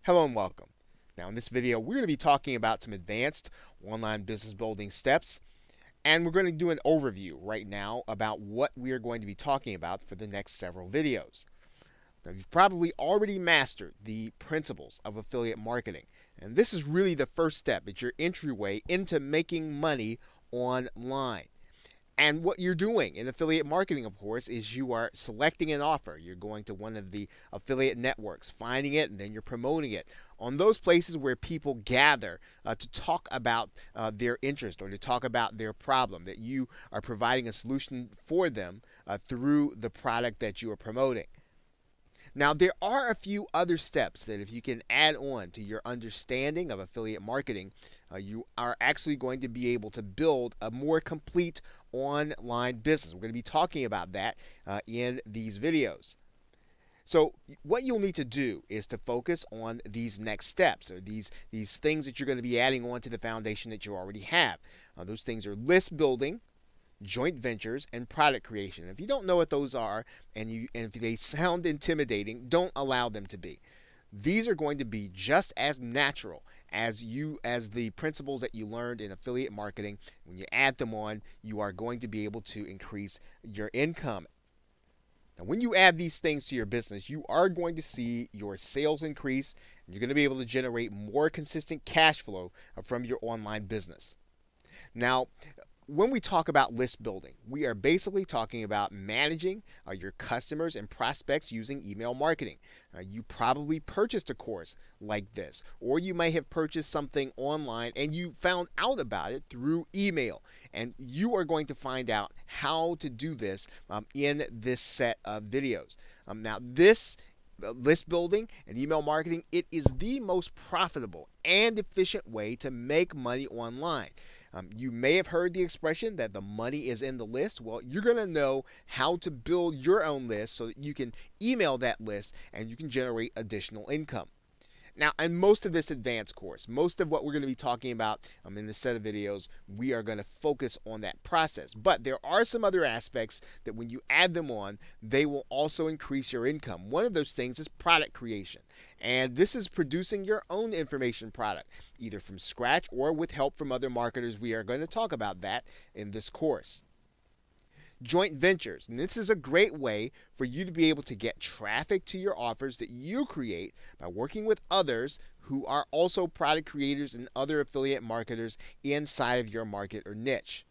Hello and welcome. Now in this video we're going to be talking about some advanced online business building steps, and we're going to do an overview right now about what we are going to be talking about for the next several videos. Now you've probably already mastered the principles of affiliate marketing, and this is really the first step. It's your entryway into making money online. And what you're doing in affiliate marketing, of course, is you are selecting an offer. You're going to one of the affiliate networks, finding it, and then you're promoting it on those places where people gather to talk about their interest or to talk about their problem, that you are providing a solution for them through the product that you are promoting. Now, there are a few other steps that if you can add on to your understanding of affiliate marketing, you are actually going to be able to build a more complete online business. We're going to be talking about that in these videos. So what you'll need to do is to focus on these next steps, or these things that you're going to be adding on to the foundation that you already have. Those things are list building, joint ventures, and product creation. If you don't know what those are, and if they sound intimidating, don't allow them to be. These are going to be just as natural as the principles that you learned in affiliate marketing. When you add them on, you are going to be able to increase your income. Now, when you add these things to your business, you are going to see your sales increase, and you're going to be able to generate more consistent cash flow from your online business. Now, when we talk about list building, we are basically talking about managing your customers and prospects using email marketing. You probably purchased a course like this, or you may have purchased something online and you found out about it through email. And you are going to find out how to do this in this set of videos. Now, this list building and email marketing, it is the most profitable and efficient way to make money online. You may have heard the expression that the money is in the list. Well, you're going to know how to build your own list so that you can email that list and you can generate additional income. Now, in most of this advanced course, most of what we're going to be talking about in this set of videos, we are going to focus on that process. But there are some other aspects that when you add them on, they will also increase your income. One of those things is product creation. And this is producing your own information product, either from scratch or with help from other marketers. We are going to talk about that in this course. Joint ventures, and this is a great way for you to be able to get traffic to your offers that you create by working with others who are also product creators and other affiliate marketers inside of your market or niche.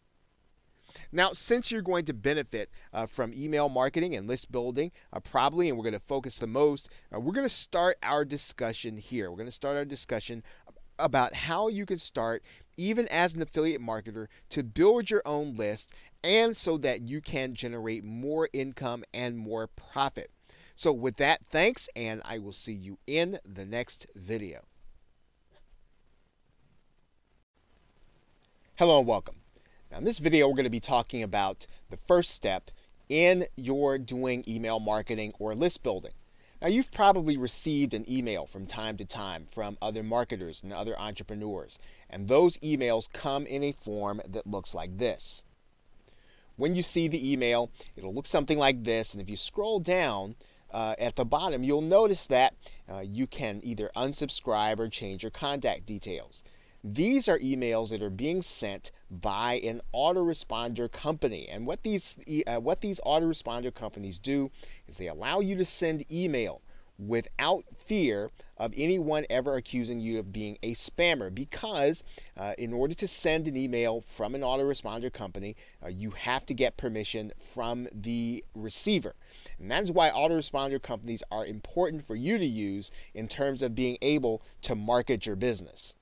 Now, since you're going to benefit from email marketing and list building probably, and we're going to focus the most, we're going to start our discussion here. We're going to start our discussion about how you can start, even as an affiliate marketer, to build your own list, and so that you can generate more income and more profit. So with that, thanks, and I will see you in the next video. Hello and welcome. Now in this video, we're going to be talking about the first step in your doing email marketing or list building. Now, you've probably received an email from time to time from other marketers and other entrepreneurs, and those emails come in a form that looks like this. When you see the email, it'll look something like this, and if you scroll down at the bottom, you'll notice that you can either unsubscribe or change your contact details. These are emails that are being sent by an autoresponder company. And what these autoresponder companies do is they allow you to send email without fear of anyone ever accusing you of being a spammer, because in order to send an email from an autoresponder company, you have to get permission from the receiver. And that is why autoresponder companies are important for you to use in terms of being able to market your business.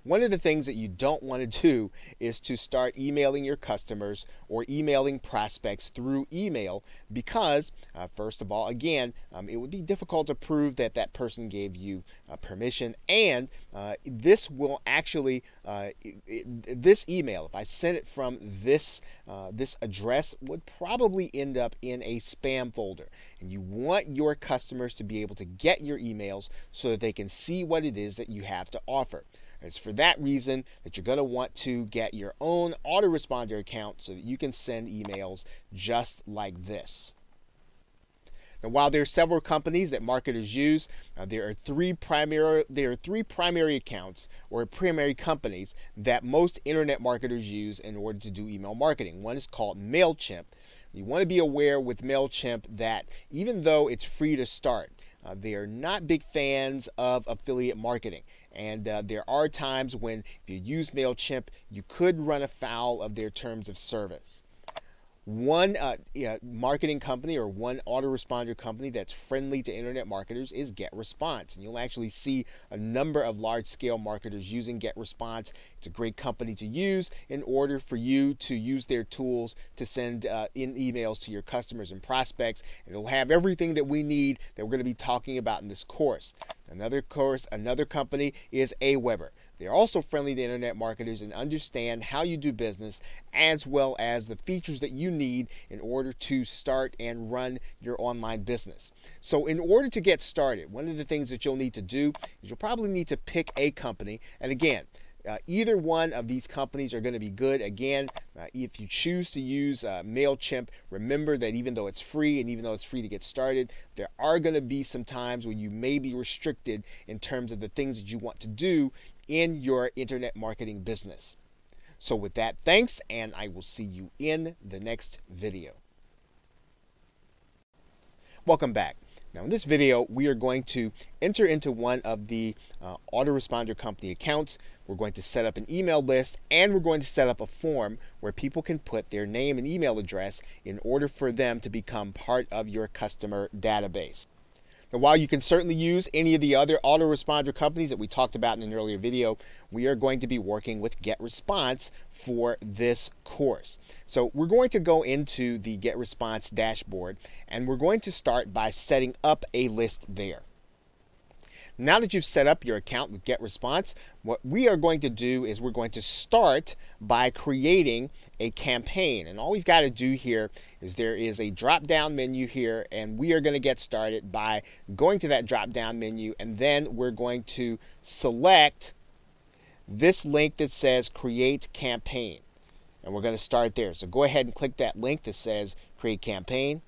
One of the things that you don't want to do is to start emailing your customers or emailing prospects through email, because first of all, again, it would be difficult to prove that that person gave you permission, and this will actually, this email, if I send it from this address, would probably end up in a spam folder. And you want your customers to be able to get your emails so that they can see what it is that you have to offer. It's for that reason that you're going to want to get your own autoresponder account so that you can send emails just like this. Now, while there are several companies that marketers use, there are three primary accounts or primary companies that most internet marketers use in order to do email marketing. One is called MailChimp. You want to be aware with MailChimp that even though it's free to start, they are not big fans of affiliate marketing. And there are times when if you use MailChimp, you could run afoul of their terms of service. One marketing company or one autoresponder company that's friendly to internet marketers is GetResponse. And you'll actually see a number of large-scale marketers using GetResponse. It's a great company to use in order for you to use their tools to send in emails to your customers and prospects. And it'll have everything that we need that we're going to be talking about in this course. Another company is Aweber. They're also friendly to internet marketers and understand how you do business as well as the features that you need in order to start and run your online business. So in order to get started, one of the things that you'll need to do is you'll probably need to pick a company. And again, either one of these companies are going to be good. Again, if you choose to use MailChimp, remember that even though it's free and even though it's free to get started, there are going to be some times when you may be restricted in terms of the things that you want to do in your internet marketing business. So with that, thanks, and I will see you in the next video. Welcome back. Now in this video, we are going to enter into one of the autoresponder company accounts. We're going to set up an email list, and we're going to set up a form where people can put their name and email address in order for them to become part of your customer database. Now, while you can certainly use any of the other autoresponder companies that we talked about in an earlier video, we are going to be working with GetResponse for this course. So we're going to go into the GetResponse dashboard, and we're going to start by setting up a list there. Now that you've set up your account with GetResponse, what we are going to do is we're going to start by creating a campaign. And all we've got to do here is there is a drop-down menu here, and we are going to get started by going to that drop-down menu, and then we're going to select this link that says Create Campaign. And we're going to start there. So go ahead and click that link that says Create Campaign.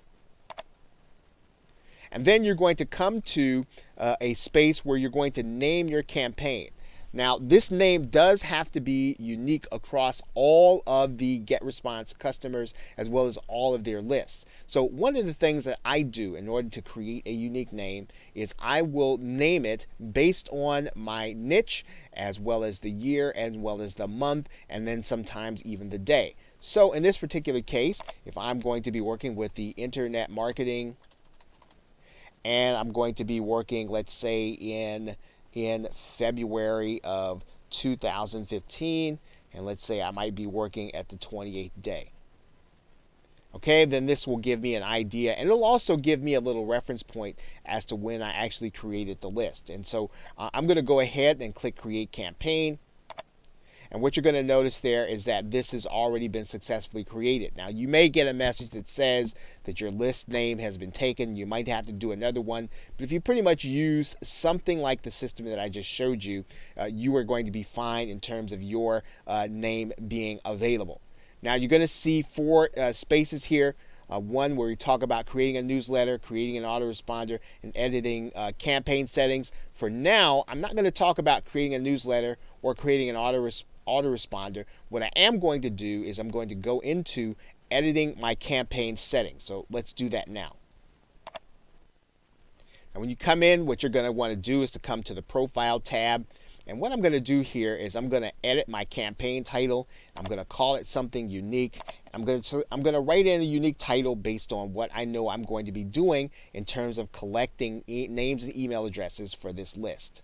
And then you're going to come to a space where you're going to name your campaign. Now, this name does have to be unique across all of the GetResponse customers as well as all of their lists. So one of the things that I do in order to create a unique name is I will name it based on my niche as well as the year as well as the month and then sometimes even the day. So in this particular case, if I'm going to be working with the internet marketing and I'm going to be working, let's say, in February of 2015, and let's say I might be working at the 28th day. Okay, then this will give me an idea, and it'll also give me a little reference point as to when I actually created the list. And so I'm going to go ahead and click Create Campaign. And what you're going to notice there is that this has already been successfully created. Now, you may get a message that says that your list name has been taken. You might have to do another one. But if you pretty much use something like the system that I just showed you, you are going to be fine in terms of your name being available. Now, you're going to see four spaces here. One where we talk about creating a newsletter, creating an autoresponder, and editing campaign settings. For now, I'm not going to talk about creating a newsletter or creating an autoresponder. What I am going to do is I'm going to go into editing my campaign settings. So let's do that now. And when you come in, what you're going to want to do is to come to the Profile tab. And what I'm going to do here is I'm going to edit my campaign title. I'm going to call it something unique. I'm going to write in a unique title based on what I know I'm going to be doing in terms of collecting names and email addresses for this list.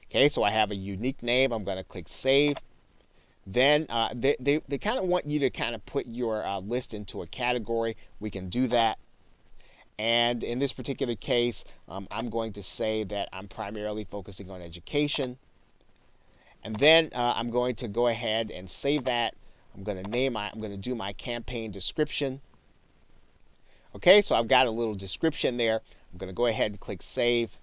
Okay, so I have a unique name. I'm going to click Save. Then they kind of want you to kind of put your list into a category. We can do that. And in this particular case, I'm going to say that I'm primarily focusing on education. And then I'm going to go ahead and save that. I'm going to do my campaign description. Okay, so I've got a little description there. I'm going to go ahead and click Save.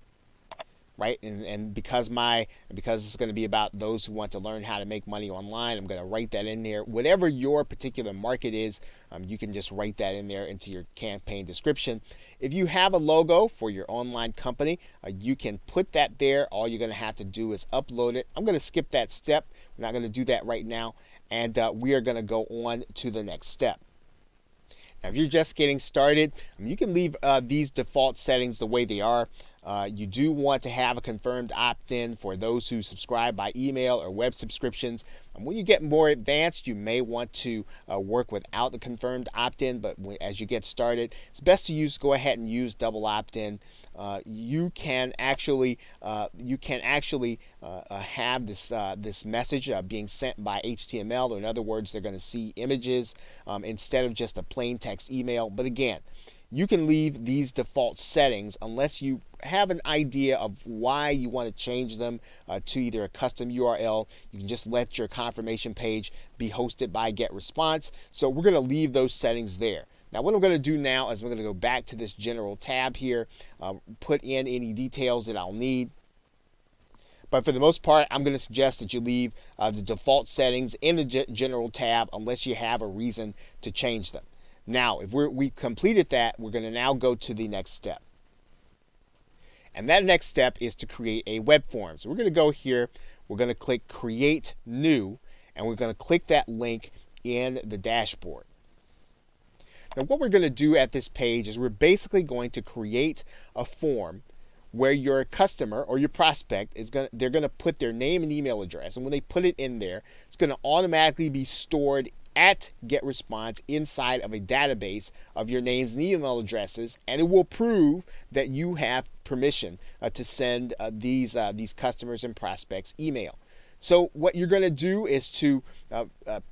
right? And because it's going to be about those who want to learn how to make money online, I'm going to write that in there. Whatever your particular market is, you can just write that in there into your campaign description. If you have a logo for your online company, you can put that there. All you're going to have to do is upload it. I'm going to skip that step. We're not going to do that right now, and we are going to go on to the next step. Now, if you're just getting started, you can leave these default settings the way they are. You do want to have a confirmed opt-in for those who subscribe by email or web subscriptions. When you get more advanced, you may want to work without the confirmed opt-in, but as you get started, it's best to go ahead and use double opt-in. You can actually have this message being sent by HTML, or in other words, they're going to see images instead of just a plain text email. But again, you can leave these default settings unless you have an idea of why you want to change them to either a custom URL. You can just let your confirmation page be hosted by GetResponse. So we're going to leave those settings there. Now, what I'm going to do now is we're going to go back to this general tab here, put in any details that I'll need. But for the most part, I'm going to suggest that you leave the default settings in the general tab unless you have a reason to change them. Now, if we completed that, we're going to now go to the next step. And that next step is to create a web form. So we're going to go here, we're going to click Create New, and we're going to click that link in the dashboard. Now, what we're going to do at this page is we're basically going to create a form where your customer or your prospect they're going to put their name and email address, and when they put it in there, it's going to automatically be stored at GetResponse inside of a database of your names and email addresses, and it will prove that you have permission to send these customers and prospects email. So what you're going to do is to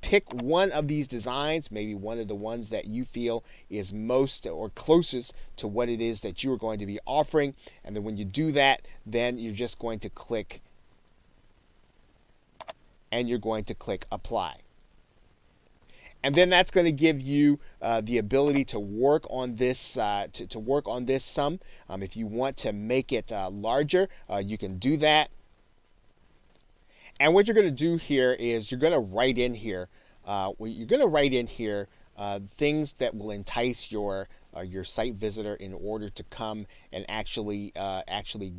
pick one of these designs, maybe one of the ones that you feel is most or closest to what it is that you are going to be offering, and then when you do that, then you're just going to click and you're going to click Apply. And then that's going to give you the ability to work on this to work on this some. If you want to make it larger, you can do that. And what you're going to do here is you're going to write in here. Things that will entice your site visitor in order to come and actually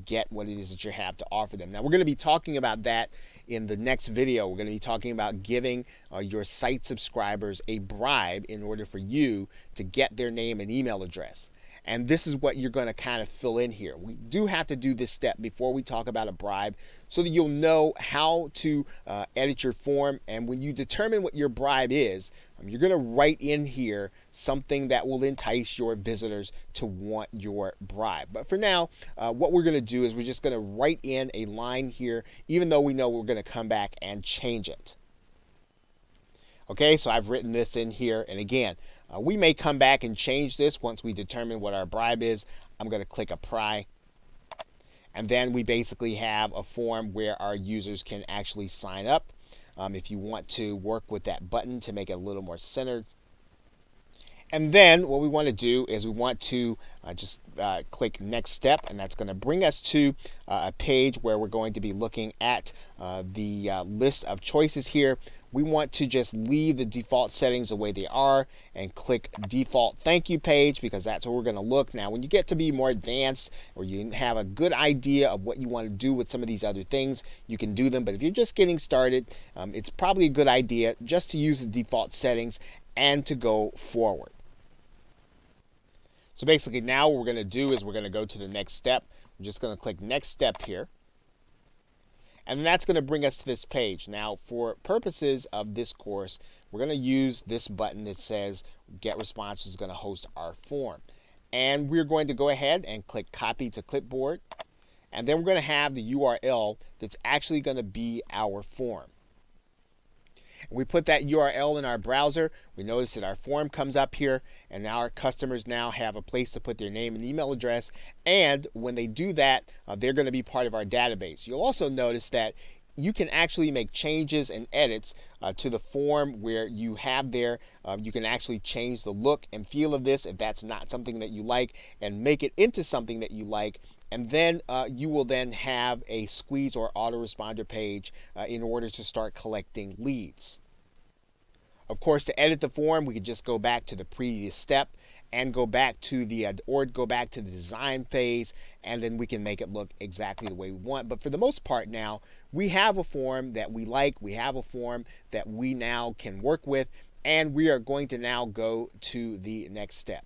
get what it is that you have to offer them. Now, we're going to be talking about that in the next video. We're going to be talking about giving your site subscribers a bribe in order for you to get their name and email address. And this is what you're going to kind of fill in here. We do have to do this step before we talk about a bribe so that you'll know how to edit your form. And when you determine what your bribe is, you're going to write in here something that will entice your visitors to want your bribe. But for now, what we're going to do is we're just going to write in a line here, even though we know we're going to come back and change it. Okay, so I've written this in here. And again, we may come back and change this once we determine what our bribe is. I'm going to click Apply. And then we basically have a form where our users can actually sign up. If you want to work with that button to make it a little more centered. And then what we want to do is we want to just click Next Step, and that's going to bring us to a page where we're going to be looking at the list of choices here. We want to just leave the default settings the way they are and click Default Thank You Page, because that's where we're going to look. Now, when you get to be more advanced or you have a good idea of what you want to do with some of these other things, you can do them. But if you're just getting started, it's probably a good idea just to use the default settings and to go forward. So basically now what we're going to do is we're going to go to the next step. I'm just going to click Next Step here. And that's going to bring us to this page. Now, for purposes of this course, we're going to use this button that says GetResponse is going to host our form. And we're going to go ahead and click Copy to Clipboard. And then we're going to have the URL that's actually going to be our form. We put that URL in our browser. We notice that our form comes up here, and now our customers now have a place to put their name and email address. And when they do that, they're going to be part of our database. You'll also notice that you can actually make changes and edits to the form where you have there. You can actually change the look and feel of this if that's not something that you like, and make it into something that you like. And then you will then have a squeeze or autoresponder page in order to start collecting leads. Of course, to edit the form, we could just go back to the previous step and go back to the design phase, and then we can make it look exactly the way we want. But for the most part now, we have a form that we like, we have a form that we now can work with, and we are going to now go to the next step.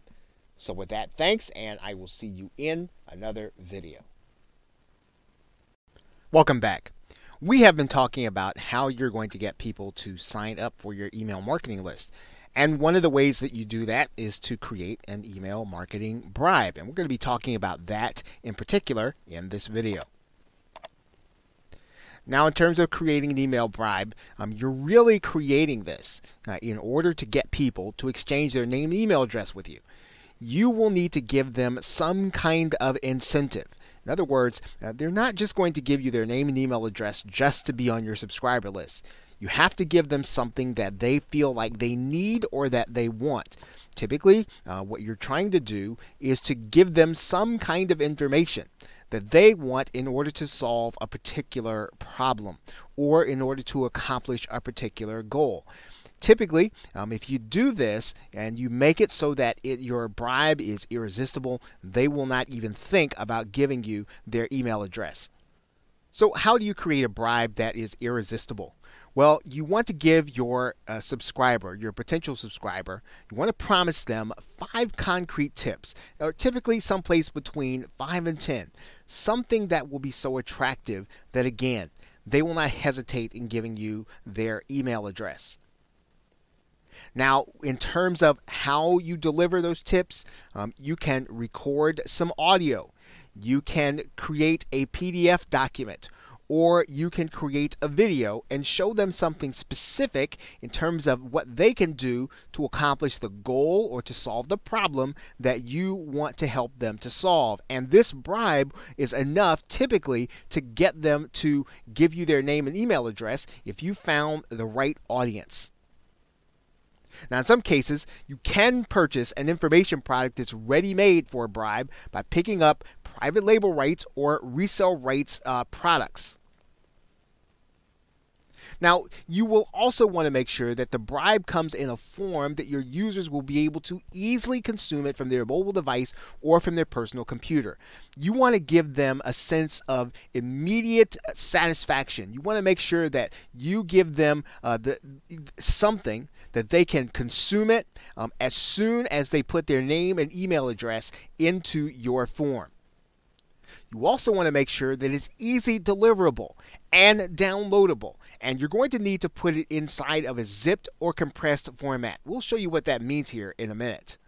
So with that, thanks, and I will see you in another video. Welcome back. We have been talking about how you're going to get people to sign up for your email marketing list. And one of the ways that you do that is to create an email marketing bribe. And we're going to be talking about that in particular in this video. Now, in terms of creating an email bribe, you're really creating this in order to get people to exchange their name and email address with you. You will need to give them some kind of incentive. In other words, they're not just going to give you their name and email address just to be on your subscriber list. You have to give them something that they feel like they need or that they want. Typically, what you're trying to do is to give them some kind of information that they want in order to solve a particular problem or in order to accomplish a particular goal. Typically, if you do this and you make it so that your bribe is irresistible, they will not even think about giving you their email address. So how do you create a bribe that is irresistible? Well, you want to give your subscriber, your potential subscriber, you want to promise them 5 concrete tips, or typically someplace between 5 and 10, something that will be so attractive that, again, they will not hesitate in giving you their email address. Now, in terms of how you deliver those tips, you can record some audio. You can create a PDF document, or you can create a video and show them something specific in terms of what they can do to accomplish the goal or to solve the problem that you want to help them to solve. And this bribe is enough typically to get them to give you their name and email address if you found the right audience. Now, in some cases, you can purchase an information product that's ready-made for a bribe by picking up private label rights or resale rights products. Now, you will also want to make sure that the bribe comes in a form that your users will be able to easily consume it from their mobile device or from their personal computer. You want to give them a sense of immediate satisfaction. You want to make sure that you give them something that they can consume it as soon as they put their name and email address into your form. You also want to make sure that it's easy deliverable and downloadable, and you're going to need to put it inside of a zipped or compressed format. We'll show you what that means here in a minute.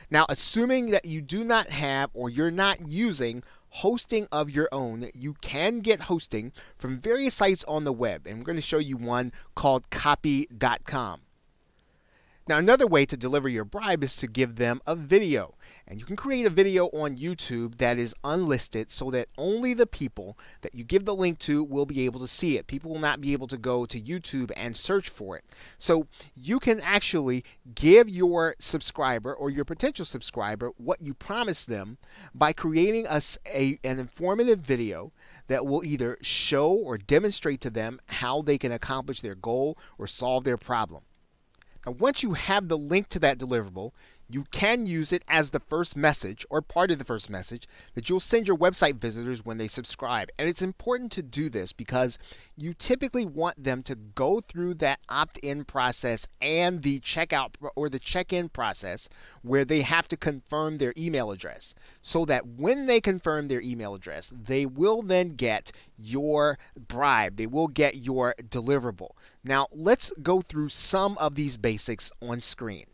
Now, assuming that you do not have or you're not using hosting of your own, you can get hosting from various sites on the web, and we're going to show you one called Copy.com. Now, another way to deliver your bribe is to give them a video. And you can create a video on YouTube that is unlisted so that only the people that you give the link to will be able to see it. People will not be able to go to YouTube and search for it. So you can actually give your subscriber or your potential subscriber what you promised them by creating an informative video that will either show or demonstrate to them how they can accomplish their goal or solve their problem. Now, once you have the link to that deliverable, you can use it as the first message or part of the first message that you'll send your website visitors when they subscribe. And it's important to do this because you typically want them to go through that opt-in process and the checkout or the check-in process where they have to confirm their email address, so that when they confirm their email address, they will then get your bribe. They will get your deliverable. Now, let's go through some of these basics on screen.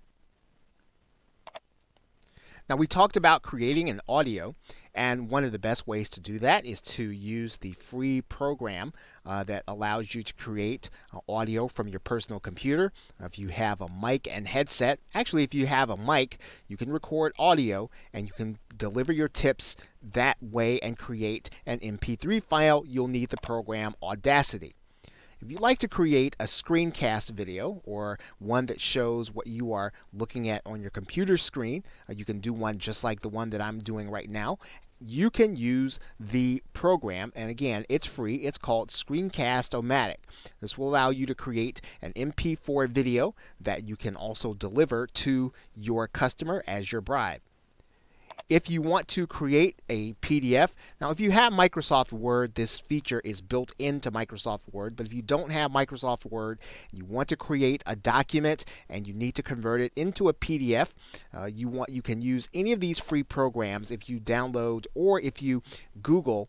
Now, we talked about creating an audio, and one of the best ways to do that is to use the free program that allows you to create audio from your personal computer. If you have a mic and headset, actually if you have a mic, you can record audio and you can deliver your tips that way and create an MP3 file. You'll need the program Audacity. If you'd like to create a screencast video or one that shows what you are looking at on your computer screen, you can do one just like the one that I'm doing right now. you can use the program, and again, it's free. It's called Screencast-O-Matic. This will allow you to create an MP4 video that you can also deliver to your customer as your bribe. If you want to create a PDF, now if you have Microsoft Word, this feature is built into Microsoft Word, but if you don't have Microsoft Word, you want to create a document and you need to convert it into a PDF, you can use any of these free programs if you download or if you Google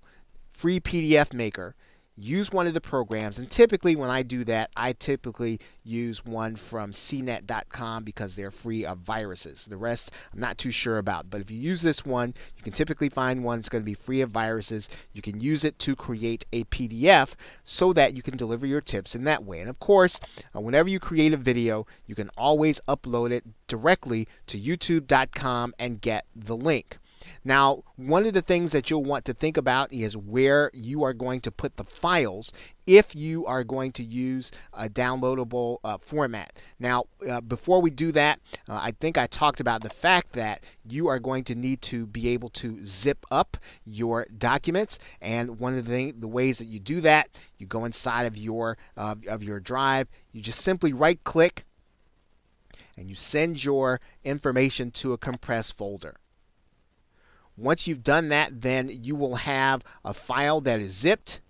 free PDF maker. Use one of the programs, and typically when I do that, I typically use one from cnet.com because they're free of viruses. The rest I'm not too sure about, but if you use this one, you can typically find one that's going to be free of viruses. You can use it to create a PDF so that you can deliver your tips in that way. And of course, whenever you create a video, you can always upload it directly to youtube.com and get the link. Now, one of the things that you'll want to think about is where you are going to put the files if you are going to use a downloadable format. Now, before we do that, I think I talked about the fact that you are going to need to be able to zip up your documents, and one of the ways that you do that, you go inside of your drive, you just simply right-click, and you send your information to a compressed folder. Once you've done that, then you will have a file that is zipped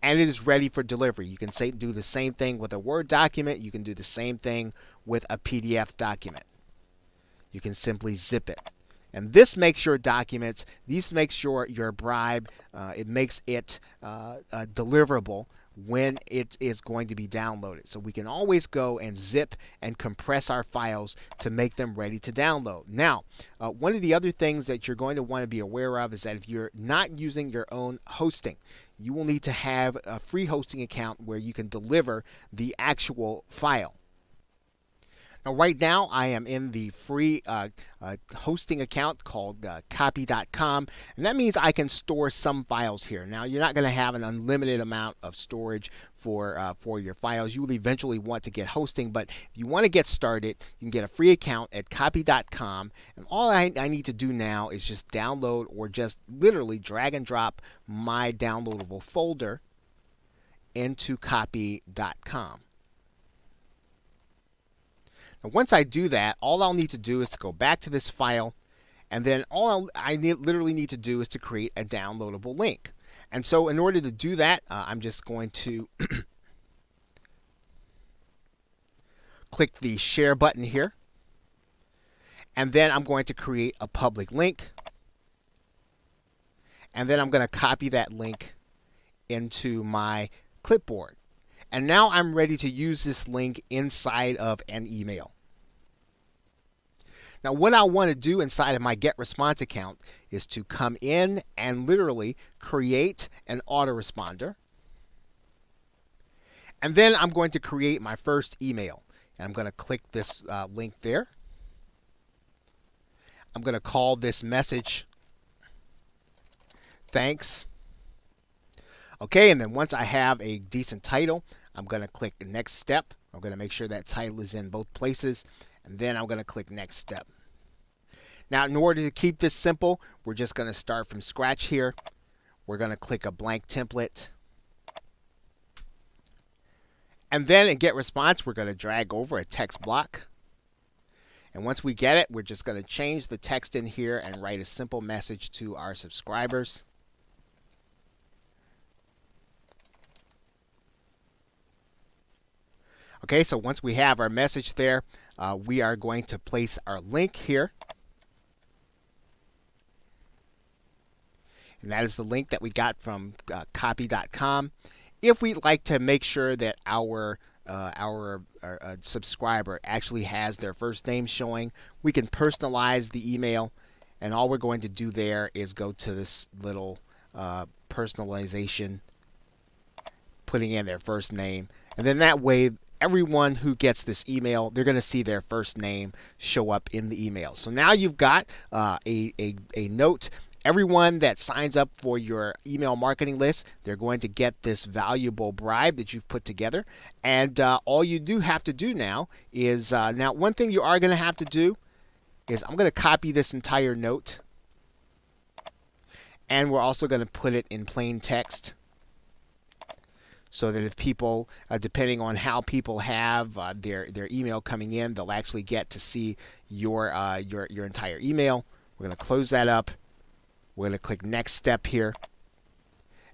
and it is ready for delivery. You can do the same thing with a Word document. You can do the same thing with a PDF document. You can simply zip it. And this makes your documents, this makes your bribe, it makes it deliverable when it is going to be downloaded. So we can always go and zip and compress our files to make them ready to download. Now, one of the other things that you're going to want to be aware of is that if you're not using your own hosting, you will need to have a free hosting account where you can deliver the actual file. Now, right now, I am in the free hosting account called copy.com, and that means I can store some files here. Now, you're not going to have an unlimited amount of storage for your files. You will eventually want to get hosting, but if you want to get started, you can get a free account at copy.com, and all I need to do now is just download or just literally drag and drop my downloadable folder into copy.com. Now, once I do that, all I'll need to do is to go back to this file, and then all I literally need to do is to create a downloadable link. And so in order to do that, I'm just going to click the share button here, and then I'm going to create a public link, and then I'm going to copy that link into my clipboard. And now I'm ready to use this link inside of an email. Now, what I want to do inside of my GetResponse account is to come in and literally create an autoresponder. And then I'm going to create my first email. And I'm going to click this link there. I'm going to call this message "Thanks." Okay, and then once I have a decent title, I'm going to click the next step. I'm going to make sure that title is in both places, and then I'm going to click next step. Now, in order to keep this simple, we're just going to start from scratch here. We're going to click a blank template. And then in GetResponse, we're going to drag over a text block. And once we get it, we're just going to change the text in here and write a simple message to our subscribers. Okay, so once we have our message there, we are going to place our link here. And that is the link that we got from copy.com. If we'd like to make sure that our subscriber actually has their first name showing, we can personalize the email. And all we're going to do there is go to this little personalization, putting in their first name. And then that way, everyone who gets this email, they're going to see their first name show up in the email. So now you've got a note. Everyone that signs up for your email marketing list, they're going to get this valuable bribe that you've put together. And all you do have to do now is, now one thing you are going to have to do is I'm going to copy this entire note. And we're also going to put it in plain text, so that if people, depending on how people have their email coming in, they'll actually get to see your entire email. We're going to close that up. We're going to click Next Step here.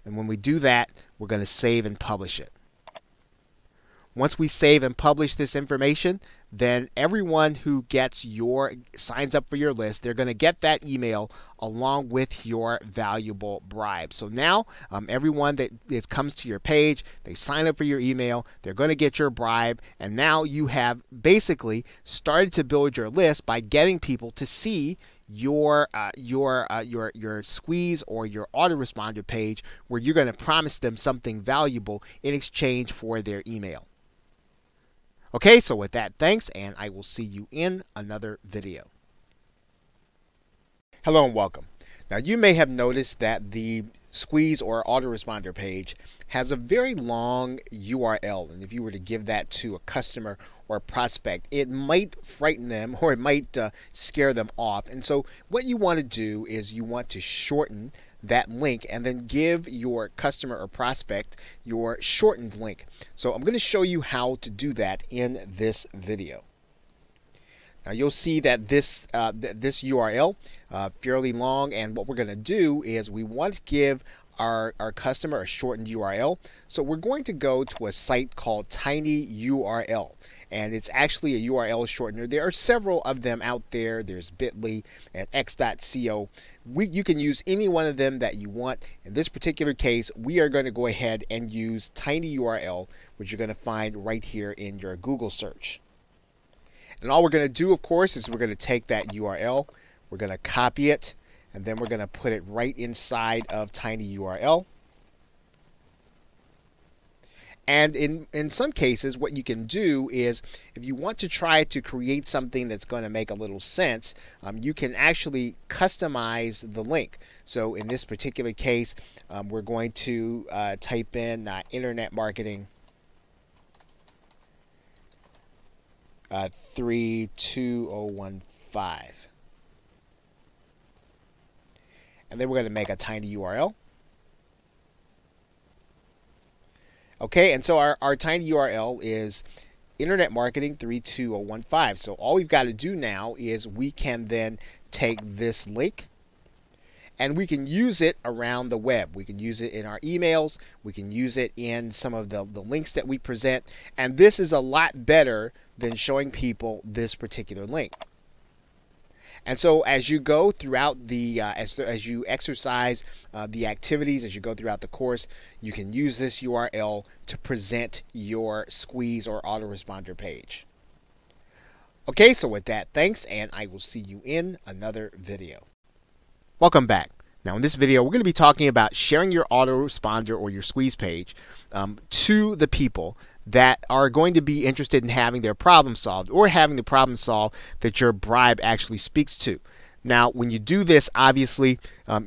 And when we do that, we're going to save and publish it. Once we save and publish this information, then everyone who signs up for your list, they're going to get that email along with your valuable bribe. So now everyone that comes to your page, they sign up for your email, they're going to get your bribe, and now you have basically started to build your list by getting people to see your squeeze or your autoresponder page, where you're going to promise them something valuable in exchange for their email. Okay, so with that, thanks, and I will see you in another video. Hello and welcome. Now, you may have noticed that the squeeze or autoresponder page has a very long URL, and if you were to give that to a customer or a prospect, it might frighten them or it might scare them off. And so what you want to do is you want to shorten that link and then give your customer or prospect your shortened link. So I'm going to show you how to do that in this video. Now you'll see that this URL fairly long, and what we're going to do is we want to give our customer a shortened URL. So we're going to go to a site called TinyURL, and it's actually a URL shortener. There are several of them out there. There's Bitly and X.co. You can use any one of them that you want. In this particular case, we are going to go ahead and use TinyURL, which you're going to find right here in your Google search. And all we're going to do, of course, is we're going to take that URL, we're going to copy it, and then we're going to put it right inside of TinyURL. And in some cases, what you can do is, if you want to try to create something that's going to make a little sense, you can actually customize the link. So in this particular case, we're going to type in internet marketing 32015. And then we're going to make a TinyURL. Okay, and so our TinyURL is internet marketing 32015. So all we've got to do now is we can then take this link and we can use it around the web. We can use it in our emails. We can use it in some of the links that we present. And this is a lot better than showing people this particular link. And so as you go throughout the, as you exercise the activities, as you go throughout the course, you can use this URL to present your squeeze or autoresponder page. Okay, so with that, thanks, and I will see you in another video. Welcome back. Now in this video, we're going to be talking about sharing your autoresponder or your squeeze page to the people that are going to be interested in having their problem solved, or having the problem solved that your bribe actually speaks to. Now, when you do this, obviously,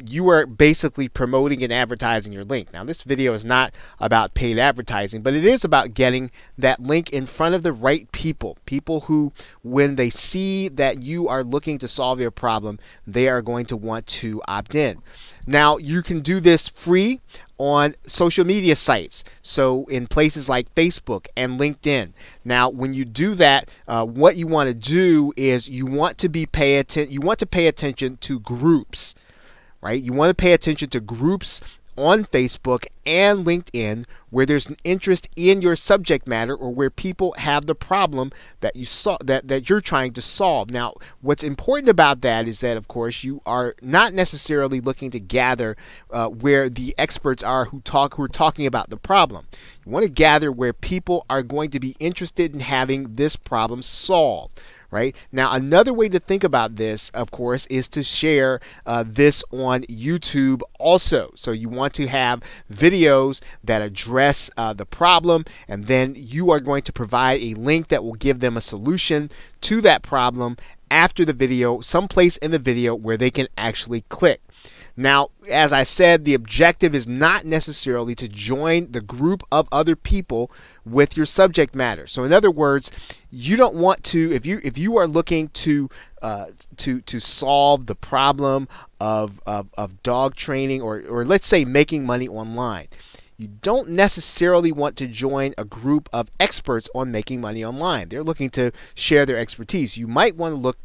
you are basically promoting and advertising your link. Now, this video is not about paid advertising, but it is about getting that link in front of the right people. People who, when they see that you are looking to solve your problem, they are going to want to opt in. Now, you can do this free on social media sites, so in places like Facebook and LinkedIn. Now, when you do that, what you want to do is you want to pay attention to groups, right? You want to pay attention to groups on Facebook and LinkedIn where there's an interest in your subject matter, or where people have the problem that you're trying to solve. Now, what's important about that is that, of course, you are not necessarily looking to gather where the experts are who are talking about the problem. You want to gather where people are going to be interested in having this problem solved. Right? Now, another way to think about this, of course, is to share this on YouTube also. So you want to have videos that address the problem, and then you are going to provide a link that will give them a solution to that problem after the video, someplace in the video where they can actually click. Now, as I said, the objective is not necessarily to join the group of other people with your subject matter. So in other words, you don't want to, if you are looking to solve the problem of dog training, or let's say making money online, you don't necessarily want to join a group of experts on making money online. They're looking to share their expertise. You might want to look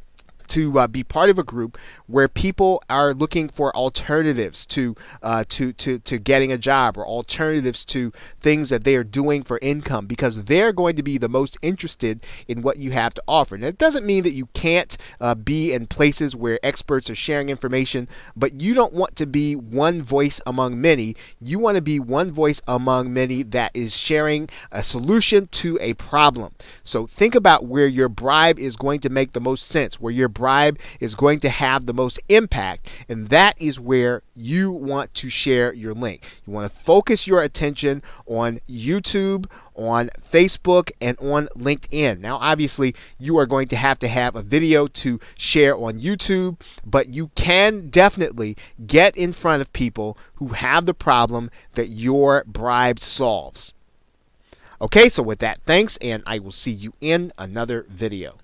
to be part of a group where people are looking for alternatives to getting a job, or alternatives to things that they are doing for income, because they're going to be the most interested in what you have to offer. Now, it doesn't mean that you can't be in places where experts are sharing information, but you don't want to be one voice among many. You want to be one voice among many that is sharing a solution to a problem. So think about where your bribe is going to make the most sense, where your bribe is going to have the most impact, and that is where you want to share your link. You want to focus your attention on YouTube, on Facebook, and on LinkedIn. Now, obviously, you are going to have a video to share on YouTube, but you can definitely get in front of people who have the problem that your bribe solves. Okay, so with that, thanks, and I will see you in another video.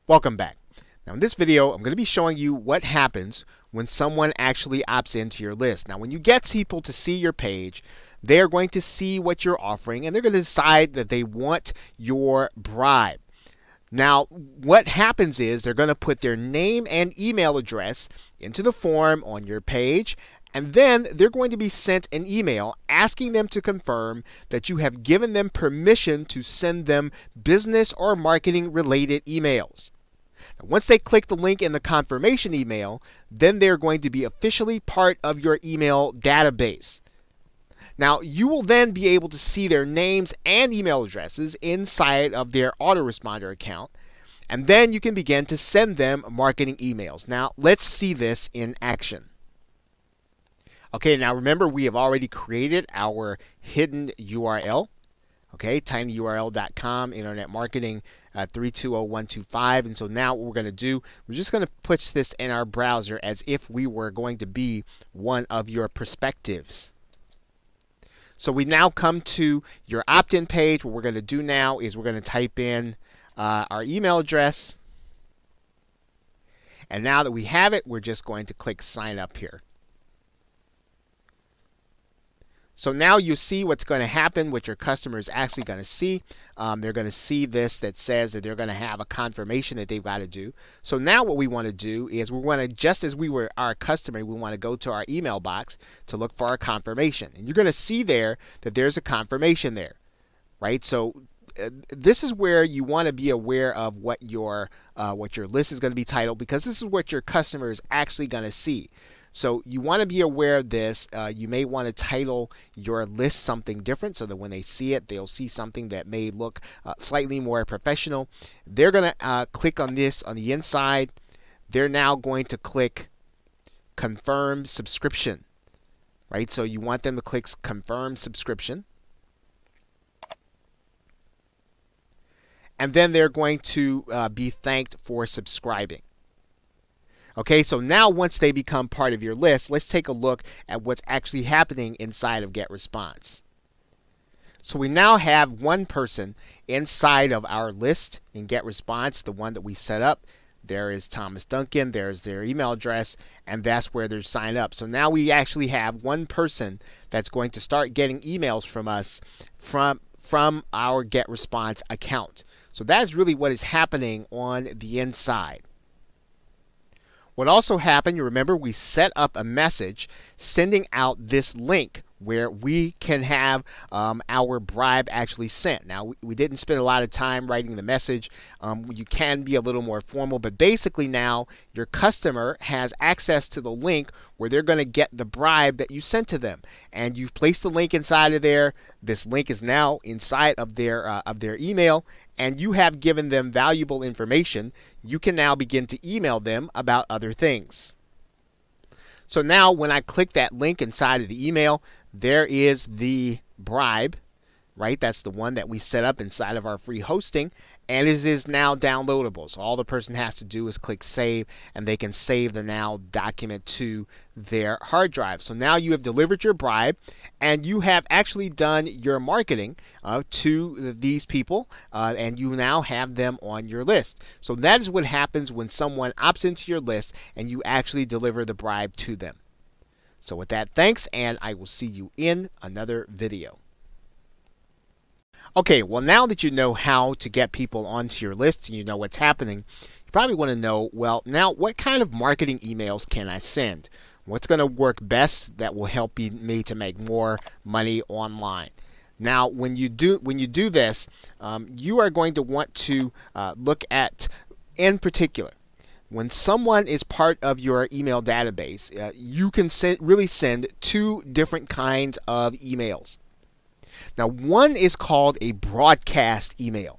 Welcome back. Now in this video, I'm going to be showing you what happens when someone actually opts into your list. Now when you get people to see your page, they're going to see what you're offering, and they're going to decide that they want your bribe. Now what happens is they're going to put their name and email address into the form on your page, and then they're going to be sent an email asking them to confirm that you have given them permission to send them business or marketing related emails. Once they click the link in the confirmation email, then they're going to be officially part of your email database. Now, you will then be able to see their names and email addresses inside of their autoresponder account, and then you can begin to send them marketing emails. Now, let's see this in action. Okay, now remember, we have already created our hidden URL. Okay, tinyurl.com, internet marketing 320125. And so now what we're going to do, we're just going to put this in our browser as if we were going to be one of your prospectives. So we now come to your opt-in page. What we're going to do now is we're going to type in our email address. And now that we have it, we're just going to click sign up here. So now you see what's going to happen, what your customer is actually going to see. They're going to see this that says that they're going to have a confirmation that they've got to do. So now what we want to do is we want to, just as we were our customer, we want to go to our email box to look for our confirmation. And you're going to see there that there's a confirmation there, right? So this is where you want to be aware of what your list is going to be titled, because this is what your customer is actually going to see. So you want to be aware of this. You may want to title your list something different so that when they see it, they'll see something that may look slightly more professional. They're going to click on this on the inside. They're now going to click confirm subscription, right? So you want them to click confirm subscription. And then they're going to be thanked for subscribing. Okay, so now once they become part of your list, let's take a look at what's actually happening inside of GetResponse. So we now have one person inside of our list in GetResponse, the one that we set up. There is Thomas Duncan, there's their email address, and that's where they're signed up. So now we actually have one person that's going to start getting emails from us from our GetResponse account. So that's really what is happening on the inside. What also happened, you remember, we set up a message sending out this link where we can have our bribe actually sent. Now, we didn't spend a lot of time writing the message. You can be a little more formal, but basically now your customer has access to the link where they're going to get the bribe that you sent to them. And you've placed the link inside of there. This link is now inside of their email, and you have given them valuable information. You can now begin to email them about other things. So now when I click that link inside of the email, there is the bribe, right? That's the one that we set up inside of our free hosting. and it is now downloadable. So all the person has to do is click save, and they can save the now document to their hard drive. So now you have delivered your bribe, and you have actually done your marketing to these people, and you now have them on your list. So that is what happens when someone opts into your list and you actually deliver the bribe to them. So with that, thanks, and I will see you in another video. Okay, well, now that you know how to get people onto your list and you know what's happening, you probably want to know, well, now what kind of marketing emails can I send? What's going to work best that will help me to make more money online? Now, when you do this, you are going to want to look at, in particular, when someone is part of your email database, you can really send two different kinds of emails. Now, one is called a broadcast email.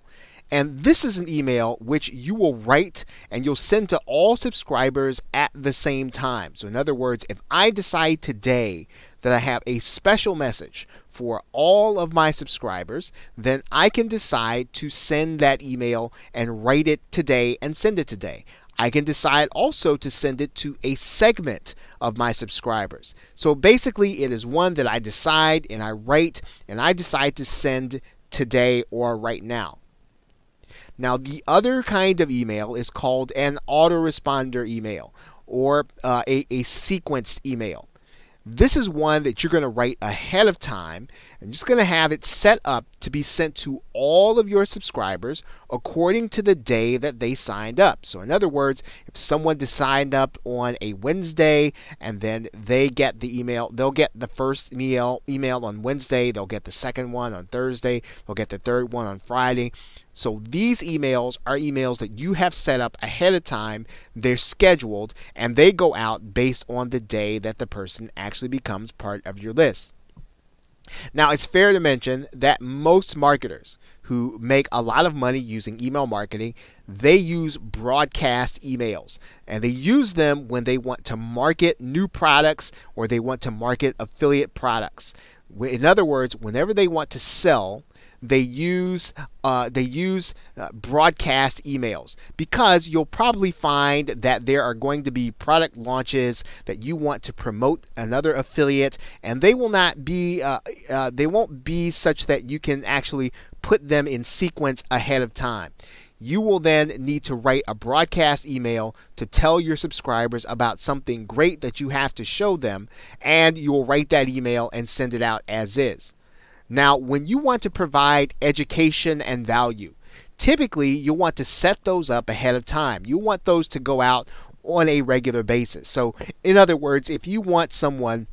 And this is an email which you will write and you'll send to all subscribers at the same time. So in other words, if I decide today that I have a special message for all of my subscribers, then I can decide to send that email and write it today and send it today. I can decide also to send it to a segment of my subscribers. So basically, it is one that I decide and I write and I decide to send today or right now. Now, the other kind of email is called an autoresponder email or a sequenced email. This is one that you're going to write ahead of time, and you're just going to have it set up to be sent to all of your subscribers according to the day that they signed up. So in other words, if someone signed up on a Wednesday and then they get the email, they'll get the first email on Wednesday, they'll get the second one on Thursday, they'll get the third one on Friday. So these emails are emails that you have set up ahead of time. They're scheduled and they go out based on the day that the person actually becomes part of your list. Now, it's fair to mention that most marketers who make a lot of money using email marketing, they use broadcast emails, and they use them when they want to market new products or they want to market affiliate products. In other words, whenever they want to sell, they use broadcast emails, because you'll probably find that there are going to be product launches that you want to promote another affiliate, and they will not be they won't be such that you can actually put them in sequence ahead of time. You will then need to write a broadcast email to tell your subscribers about something great that you have to show them, and you will write that email and send it out as is. Now, when you want to provide education and value, typically you'll want to set those up ahead of time. You want those to go out on a regular basis. So, in other words, if you want someone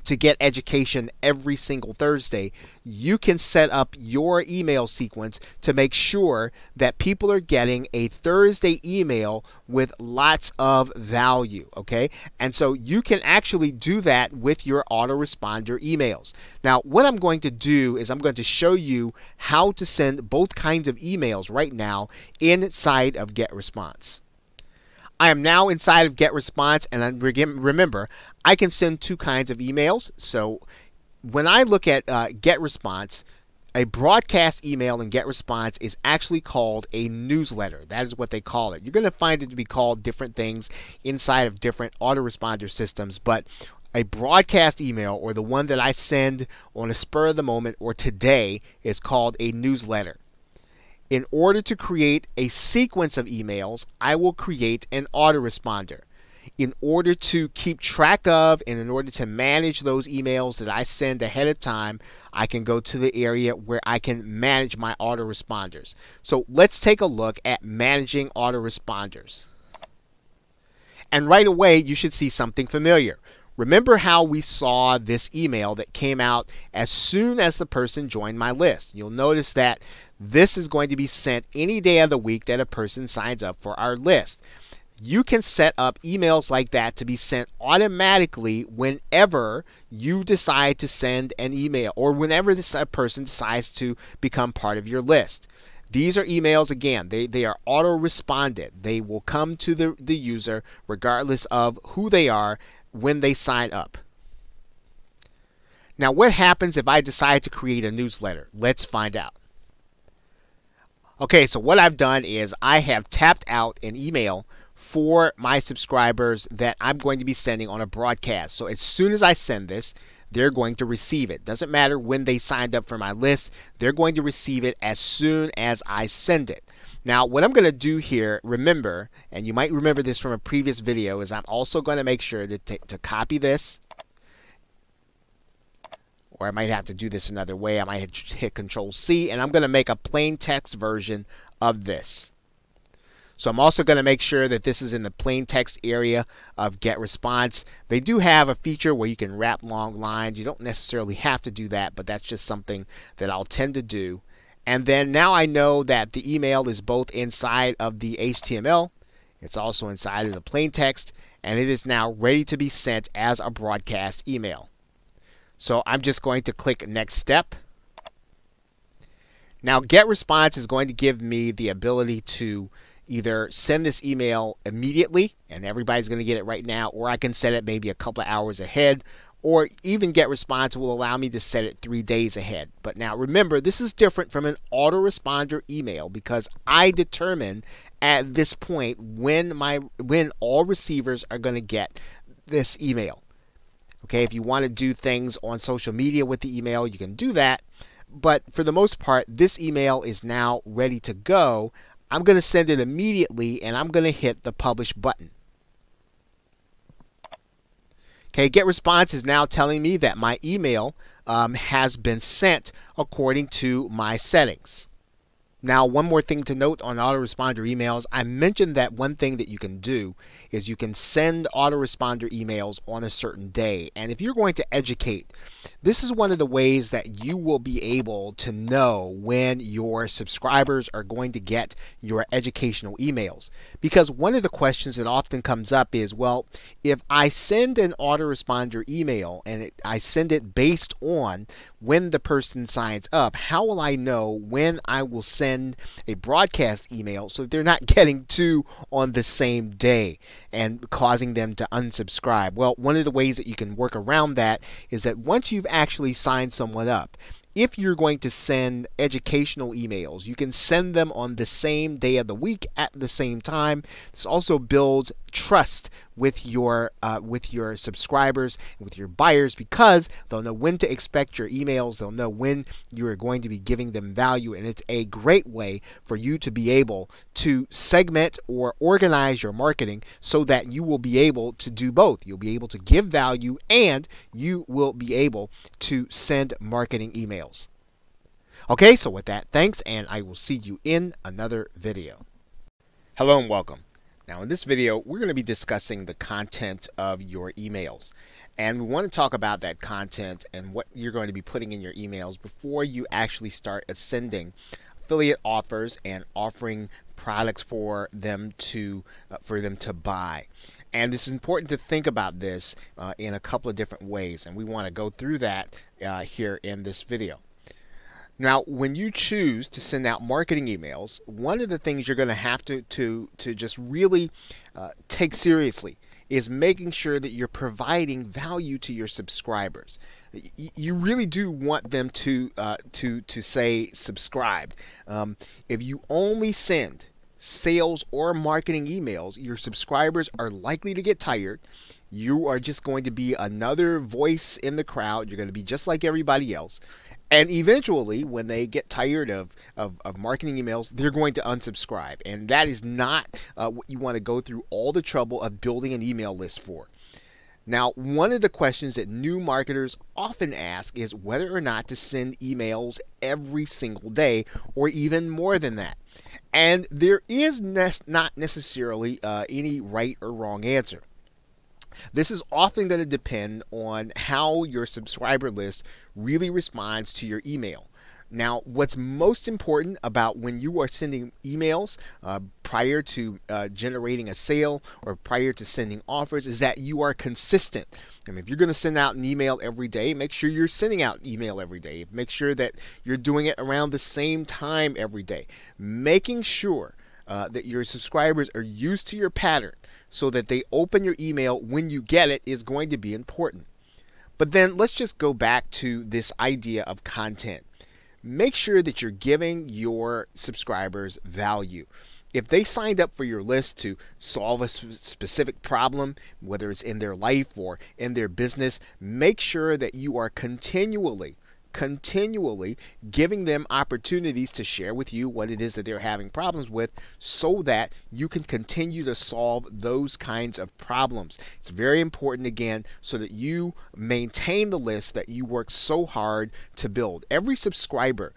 to get education every single Thursday, you can set up your email sequence to make sure that people are getting a Thursday email with lots of value, okay? And so you can actually do that with your autoresponder emails. Now, what I'm going to do is I'm going to show you how to send both kinds of emails right now inside of GetResponse. I am now inside of GetResponse, and remember, I can send two kinds of emails. So when I look at GetResponse, a broadcast email in GetResponse is actually called a newsletter. That is what they call it. You're going to find it to be called different things inside of different autoresponder systems, but a broadcast email, or the one that I send on a spur of the moment or today, is called a newsletter. In order to create a sequence of emails, I will create an autoresponder. In order to keep track of and in order to manage those emails that I send ahead of time, I can go to the area where I can manage my autoresponders. So let's take a look at managing autoresponders. And right away, you should see something familiar. Remember how we saw this email that came out as soon as the person joined my list. You'll notice that this is going to be sent any day of the week that a person signs up for our list. You can set up emails like that to be sent automatically whenever you decide to send an email, or whenever this person decides to become part of your list. These are emails, again, they are auto-responded. They will come to the user regardless of who they are when they sign up. Now, what happens if I decide to create a newsletter? Let's find out. Okay, so what I've done is I have tapped out an email for my subscribers that I'm going to be sending on a broadcast. So as soon as I send this, they're going to receive it. Doesn't matter when they signed up for my list, they're going to receive it as soon as I send it. Now, what I'm going to do here, remember, and you might remember this from a previous video, is I'm also going to make sure to copy this. Or I might have to do this another way. I might hit Control C, and I'm going to make a plain text version of this. So I'm also going to make sure that this is in the plain text area of GetResponse. They do have a feature where you can wrap long lines. You don't necessarily have to do that, but that's just something that I'll tend to do. And then now I know that the email is both inside of the HTML, it's also inside of the plain text, and it is now ready to be sent as a broadcast email. So I'm just going to click Next Step. Now GetResponse is going to give me the ability to either send this email immediately, and everybody's going to get it right now, or I can set it maybe a couple of hours ahead, or even GetResponse will allow me to set it 3 days ahead. But now remember, this is different from an autoresponder email because I determine at this point when all receivers are going to get this email. Okay, if you want to do things on social media with the email, you can do that. But for the most part, this email is now ready to go. I'm going to send it immediately, and I'm going to hit the Publish button. Okay, GetResponse is now telling me that my email has been sent according to my settings. Now, one more thing to note on autoresponder emails. I mentioned that one thing that you can do is you can send autoresponder emails on a certain day. And if you're going to educate, this is one of the ways that you will be able to know when your subscribers are going to get your educational emails. Because one of the questions that often comes up is, well, if I send an autoresponder email and I send it based on when the person signs up, how will I know when I will send a broadcast email so that they're not getting two on the same day and causing them to unsubscribe? Well, one of the ways that you can work around that is that once you've actually signed someone up, if you're going to send educational emails, you can send them on the same day of the week at the same time. This also builds trust with your subscribers and with your buyers because they'll know when to expect your emails. They'll know when you are going to be giving them value, and it's a great way for you to be able to segment or organize your marketing so that you will be able to do both. You'll be able to give value and you will be able to send marketing emails. Okay, so with that, thanks, and I will see you in another video. Hello and welcome. Now in this video, we're going to be discussing the content of your emails. And we want to talk about that content and what you're going to be putting in your emails before you actually start sending affiliate offers and offering products for them to buy. And it's important to think about this in a couple of different ways, and we want to go through that here in this video. Now, when you choose to send out marketing emails, one of the things you're going to have to just really take seriously is making sure that you're providing value to your subscribers. You really do want them to say subscribed. If you only send sales or marketing emails, your subscribers are likely to get tired. You are just going to be another voice in the crowd. You're going to be just like everybody else. And eventually, when they get tired of marketing emails, they're going to unsubscribe. And that is not what you want to go through all the trouble of building an email list for. Now, one of the questions that new marketers often ask is whether or not to send emails every single day or even more than that. And there is not necessarily any right or wrong answer. This is often going to depend on how your subscriber list really responds to your email. Now, what's most important about when you are sending emails prior to generating a sale or prior to sending offers is that you are consistent. I mean, if you're going to send out an email every day, make sure you're sending out email every day. Make sure that you're doing it around the same time every day. Making sure that your subscribers are used to your pattern so that they open your email when you get it is going to be important. But then let's just go back to this idea of content. make sure that you're giving your subscribers value. If they signed up for your list to solve a specific problem, whether it's in their life or in their business, make sure that you are continually giving them opportunities to share with you what it is that they're having problems with, so that you can continue to solve those kinds of problems. It's very important, again, so that you maintain the list that you work so hard to build. Every subscriber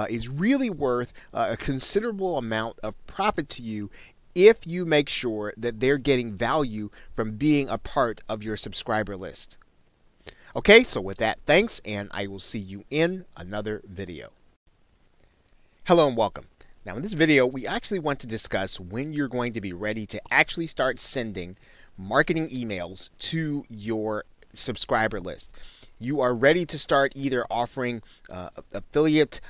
is really worth a considerable amount of profit to you if you make sure that they're getting value from being a part of your subscriber list. Okay, so with that, thanks, and I will see you in another video. Hello and welcome. Now in this video, we actually want to discuss when you're going to be ready to actually start sending marketing emails to your subscriber list. You are ready to start either offering affiliate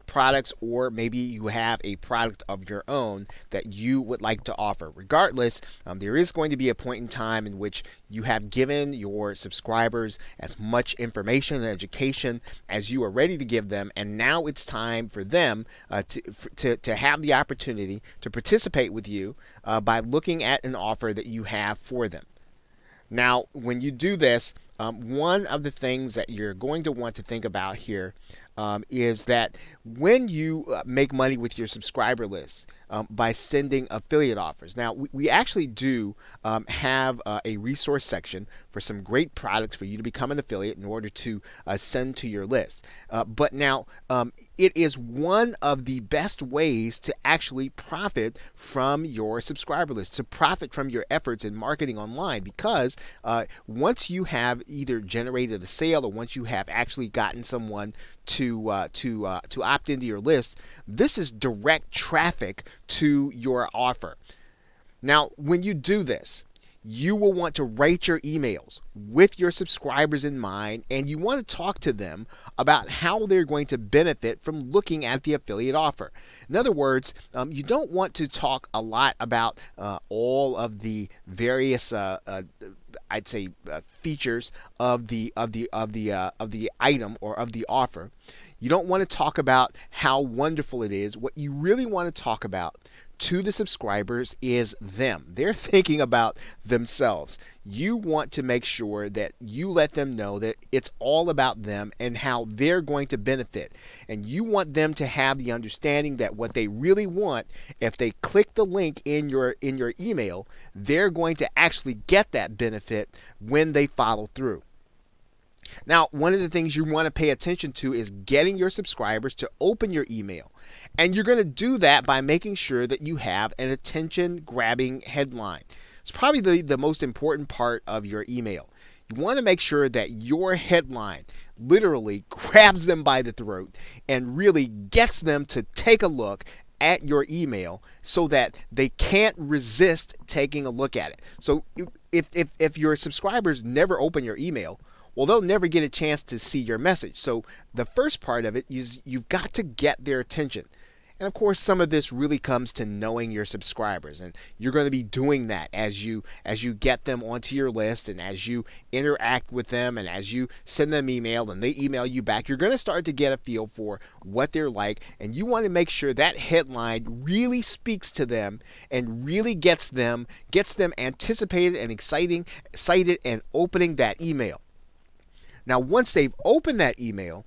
products, or maybe you have a product of your own that you would like to offer. Regardless, there is going to be a point in time in which you have given your subscribers as much information and education as you are ready to give them, and now it's time for them to have the opportunity to participate with you by looking at an offer that you have for them. Now, when you do this, one of the things that you're going to want to think about here is that when you make money with your subscriber list by sending affiliate offers. Now, we actually do have a resource section for some great products for you to become an affiliate in order to send to your list. But now, it is one of the best ways to actually profit from your subscriber list, to profit from your efforts in marketing online, because once you have either generated a sale or once you have actually gotten someone to opt into your list, this is direct traffic to your offer. Now, when you do this, you will want to write your emails with your subscribers in mind, and you want to talk to them about how they're going to benefit from looking at the affiliate offer. In other words, you don't want to talk a lot about all of the various I'd say features of the item or of the offer. You don't want to talk about how wonderful it is. What you really want to talk about to the subscribers is them. They're thinking about themselves. You want to make sure that you let them know that it's all about them and how they're going to benefit. And you want them to have the understanding that what they really want, if they click the link in your email, they're going to actually get that benefit when they follow through. Now, one of the things you want to pay attention to is getting your subscribers to open your email. And you're going to do that by making sure that you have an attention-grabbing headline. It's probably the most important part of your email. You want to make sure that your headline literally grabs them by the throat and really gets them to take a look at your email so that they can't resist taking a look at it. So if your subscribers never open your email, well, they'll never get a chance to see your message. So the first part of it is you've got to get their attention. And of course, some of this really comes to knowing your subscribers, and you're going to be doing that as you get them onto your list, and as you interact with them, and as you send them email and they email you back. You're going to start to get a feel for what they're like, and you want to make sure that headline really speaks to them and really gets them anticipated and excited and opening that email. Now, once they've opened that email,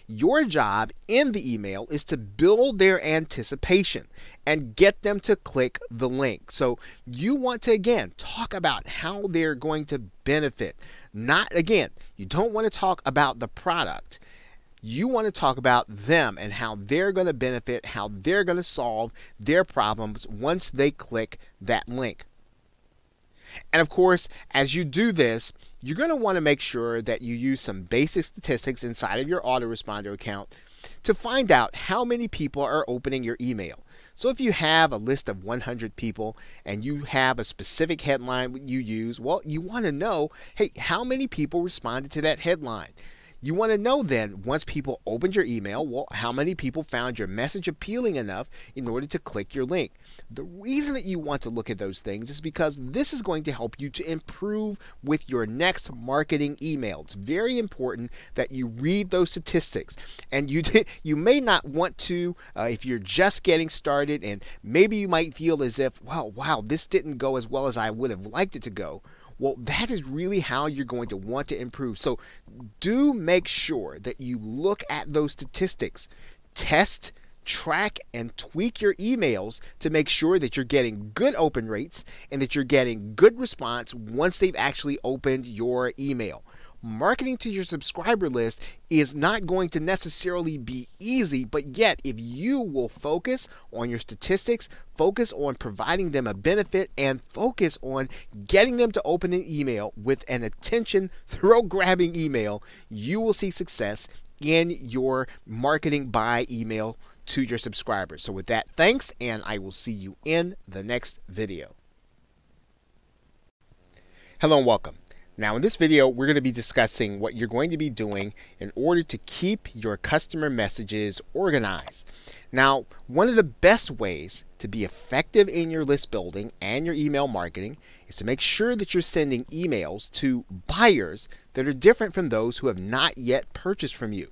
your job in the email is to build their anticipation and get them to click the link. So you want to, again, talk about how they're going to benefit. You don't want to talk about the product. You want to talk about them and how they're going to benefit, how they're going to solve their problems once they click that link. And of course, as you do this, you're going to want to make sure that you use some basic statistics inside of your autoresponder account to find out how many people are opening your email. So if you have a list of 100 people and you have a specific headline you use, well, you want to know, hey, how many people responded to that headline? You want to know then, once people opened your email, well, how many people found your message appealing enough in order to click your link. The reason that you want to look at those things is because this is going to help you to improve with your next marketing email. It's very important that you read those statistics. And you may not want to if you're just getting started, and maybe you might feel as if, well, wow, this didn't go as well as I would have liked it to go. Well, that is really how you're going to want to improve. So do make sure that you look at those statistics. Test, track, and tweak your emails to make sure that you're getting good open rates and that you're getting good response once they've actually opened your email. Marketing to your subscriber list is not going to necessarily be easy, but yet if you will focus on your statistics, focus on providing them a benefit, and focus on getting them to open an email with an attention, throat-grabbing email, you will see success in your marketing by email to your subscribers. So with that, thanks, and I will see you in the next video. Hello and welcome. Now in this video, we're going to be discussing what you're going to be doing in order to keep your customer messages organized. Now, one of the best ways to be effective in your list building and your email marketing is to make sure that you're sending emails to buyers that are different from those who have not yet purchased from you.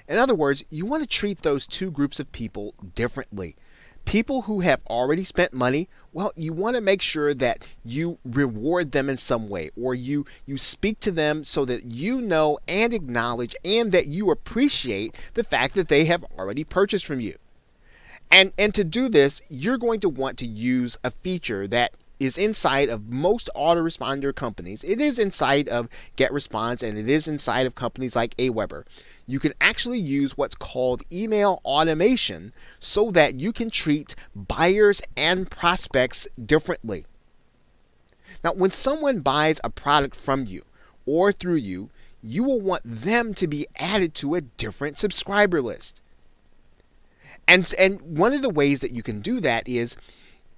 In other words, you want to treat those two groups of people differently. People who have already spent money, well, you want to make sure that you reward them in some way, or you speak to them so that you know and acknowledge and that you appreciate the fact that they have already purchased from you. And to do this, you're going to want to use a feature that is inside of most autoresponder companies. It is inside of GetResponse, and it is inside of companies like Aweber. You can actually use what's called email automation so that you can treat buyers and prospects differently. Now, when someone buys a product from you or through you, you will want them to be added to a different subscriber list. And one of the ways that you can do that is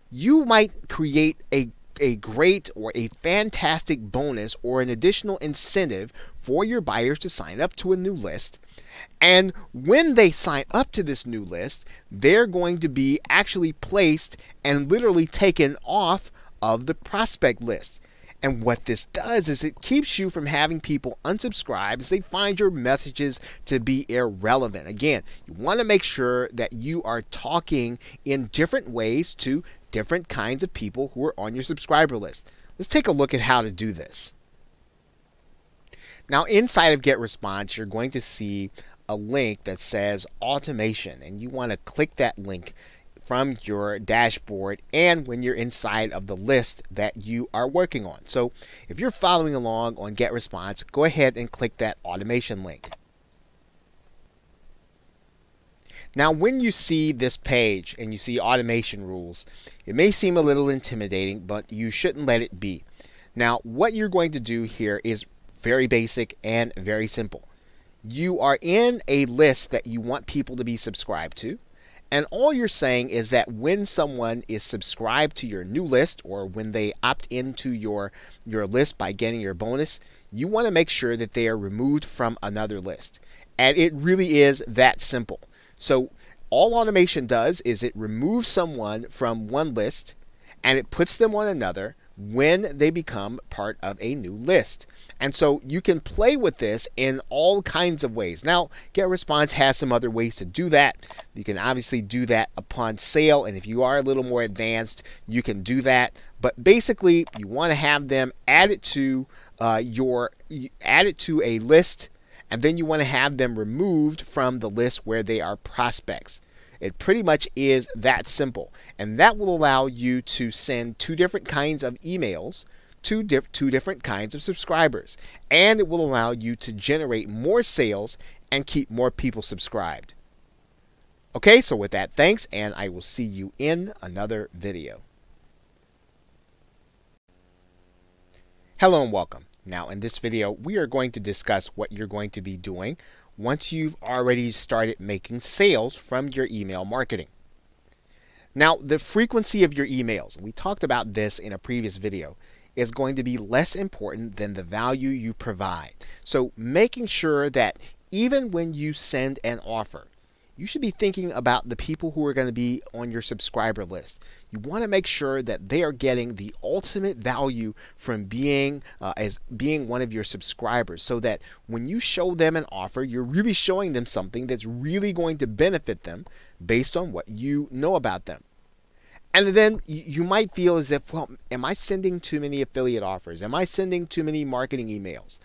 you might create a great or a fantastic bonus or an additional incentive for your buyers to sign up to a new list. And when they sign up to this new list, they're going to be actually placed and literally taken off of the prospect list. And what this does is it keeps you from having people unsubscribe as they find your messages to be irrelevant. Again, you want to make sure that you are talking in different ways to different kinds of people who are on your subscriber list. Let's take a look at how to do this. Now, inside of GetResponse, you're going to see a link that says automation, and you want to click that link from your dashboard and when you're inside of the list that you are working on. So if you're following along on GetResponse, go ahead and click that automation link. Now, when you see this page and you see automation rules, it may seem a little intimidating, but you shouldn't let it be. Now, what you're going to do here is very basic and very simple. You are in a list that you want people to be subscribed to, and all you're saying is that when someone is subscribed to your new list, or when they opt into your list by getting your bonus, you want to make sure that they are removed from another list. And it really is that simple. So all automation does is it removes someone from one list and it puts them on another when they become part of a new list. And so you can play with this in all kinds of ways. Now, GetResponse has some other ways to do that. You can obviously do that upon sale, and if you are a little more advanced, you can do that. But basically, you want to have them added to a list, and then you want to have them removed from the list where they are prospects. It pretty much is that simple, and that will allow you to send two different kinds of emails to two different kinds of subscribers, and it will allow you to generate more sales and keep more people subscribed. Okay, so with that, thanks, and I will see you in another video. Hello and welcome. Now in this video, we are going to discuss what you're going to be doing once you've already started making sales from your email marketing. Now, the frequency of your emails, we talked about this in a previous video, is going to be less important than the value you provide. So making sure that even when you send an offer, you should be thinking about the people who are going to be on your subscriber list. You want to make sure that they are getting the ultimate value from being one of your subscribers, so that when you show them an offer, you're really showing them something that's really going to benefit them based on what you know about them. And then you might feel as if, well, am I sending too many affiliate offers? Am I sending too many marketing emails?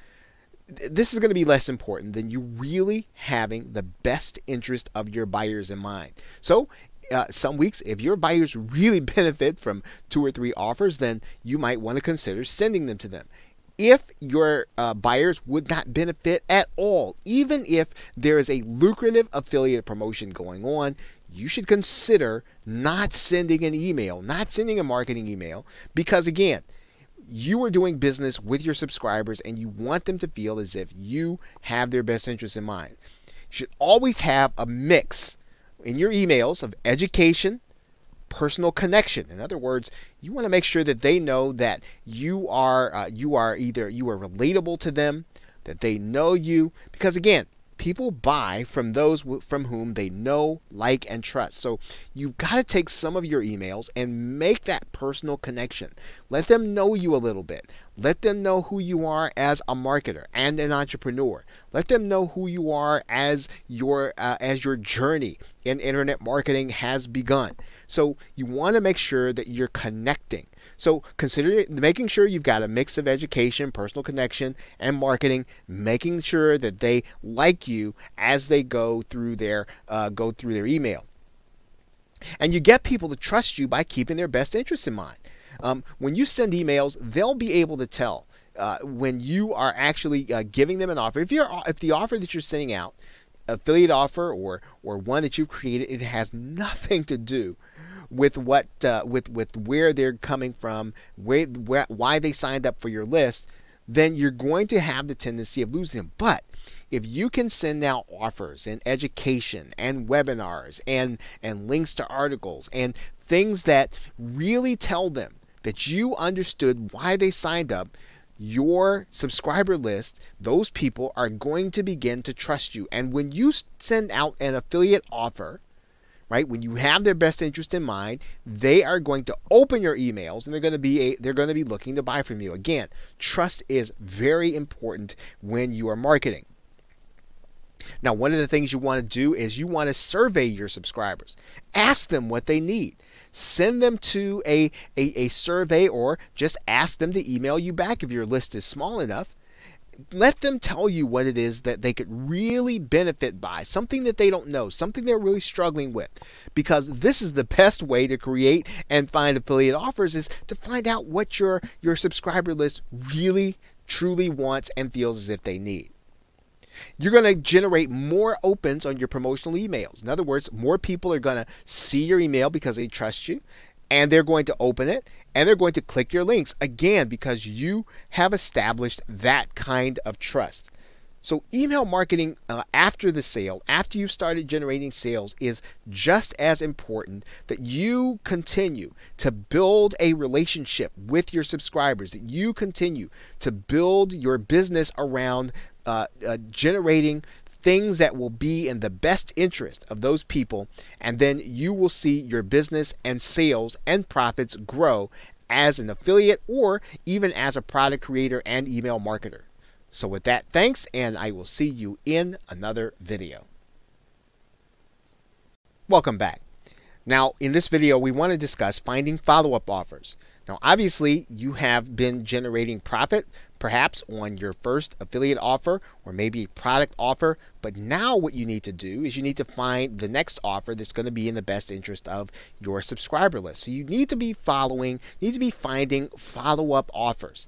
This is going to be less important than you really having the best interest of your buyers in mind. So some weeks, if your buyers really benefit from 2 or 3 offers, then you might want to consider sending them to them. If your buyers would not benefit at all, even if there is a lucrative affiliate promotion going on, you should consider not sending an email, not sending a marketing email, because again, you are doing business with your subscribers and you want them to feel as if you have their best interests in mind. You should always have a mix in your emails of education, personal connection. In other words, you want to make sure that they know that you are relatable to them, that they know you, because again, people buy from those from whom they know, like, and trust. So you've got to take some of your emails and make that personal connection. Let them know you a little bit. Let them know who you are as a marketer and an entrepreneur. Let them know who you are as your journey in internet marketing has begun. So you want to make sure that you're connecting. So consider making sure you've got a mix of education, personal connection, and marketing, making sure that they like you as they go through their email. And you get people to trust you by keeping their best interests in mind. When you send emails, they'll be able to tell when you are actually giving them an offer. If the offer that you're sending out, affiliate offer or one that you've created, it has nothing to do with what with where they're coming from, why they signed up for your list, then you're going to have the tendency of losing them. But if you can send out offers and education and webinars and links to articles and things that really tell them that you understood why they signed up, your subscriber list, those people are going to begin to trust you. And when you send out an affiliate offer, right, when you have their best interest in mind, they are going to open your emails and they're going to be looking to buy from you. Again, trust is very important when you are marketing. Now, one of the things you want to do is you want to survey your subscribers. Ask them what they need. Send them to a survey, or just ask them to email you back if your list is small enough. Let them tell you what it is that they could really benefit by, something that they don't know, something they're really struggling with. Because this is the best way to create and find affiliate offers, is to find out what your subscriber list really, truly wants and feels as if they need. You're going to generate more opens on your promotional emails. In other words, more people are going to see your email because they trust you, and they're going to open it, and they're going to click your links, again, because you have established that kind of trust. So email marketing after the sale, after you've started generating sales, is just as important, that you continue to build a relationship with your subscribers, that you continue to build your business around generating things that will be in the best interest of those people, and then you will see your business and sales and profits grow as an affiliate or even as a product creator and email marketer. So with that, thanks, and I will see you in another video. Welcome back. Now, in this video, we want to discuss finding follow-up offers. Now, obviously, you have been generating profit, perhaps on your first affiliate offer or maybe product offer, but now what you need to do is you need to find the next offer that's going to be in the best interest of your subscriber list. So you need to be finding follow-up offers.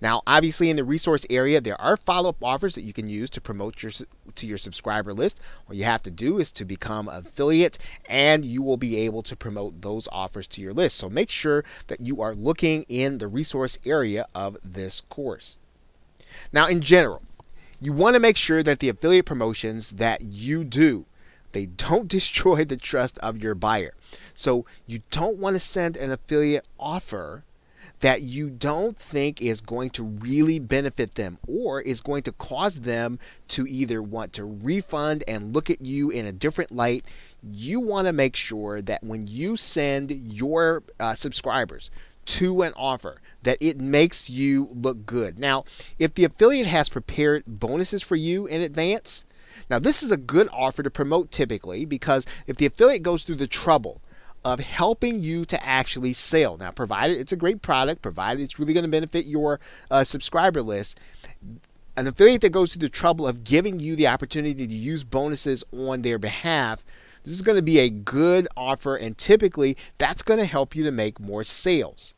Now, obviously, in the resource area, there are follow-up offers that you can use to promote to your subscriber list. What you have to do is to become an affiliate, and you will be able to promote those offers to your list. So make sure that you are looking in the resource area of this course. Now, in general, you want to make sure that the affiliate promotions that you do, they don't destroy the trust of your buyer. So you don't want to send an affiliate offer that you don't think is going to really benefit them or is going to cause them to either want to refund and look at you in a different light, you want to make sure that when you send your subscribers to an offer, that it makes you look good. Now, if the affiliate has prepared bonuses for you in advance, now this is a good offer to promote typically, because if the affiliate goes through the trouble of helping you to actually sell, now provided it's a great product, provided it's really going to benefit your subscriber list, an affiliate that goes through the trouble of giving you the opportunity to use bonuses on their behalf, this is going to be a good offer, and typically that's going to help you to make more sales.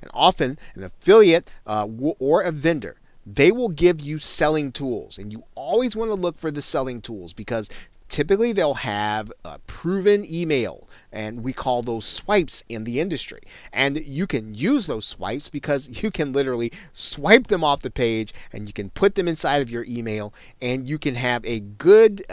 And often an affiliate or a vendor, they will give you selling tools, and you always want to look for the selling tools, because typically they'll have a proven email, and we call those swipes in the industry. And you can use those swipes because you can literally swipe them off the page and you can put them inside of your email, and you can have a good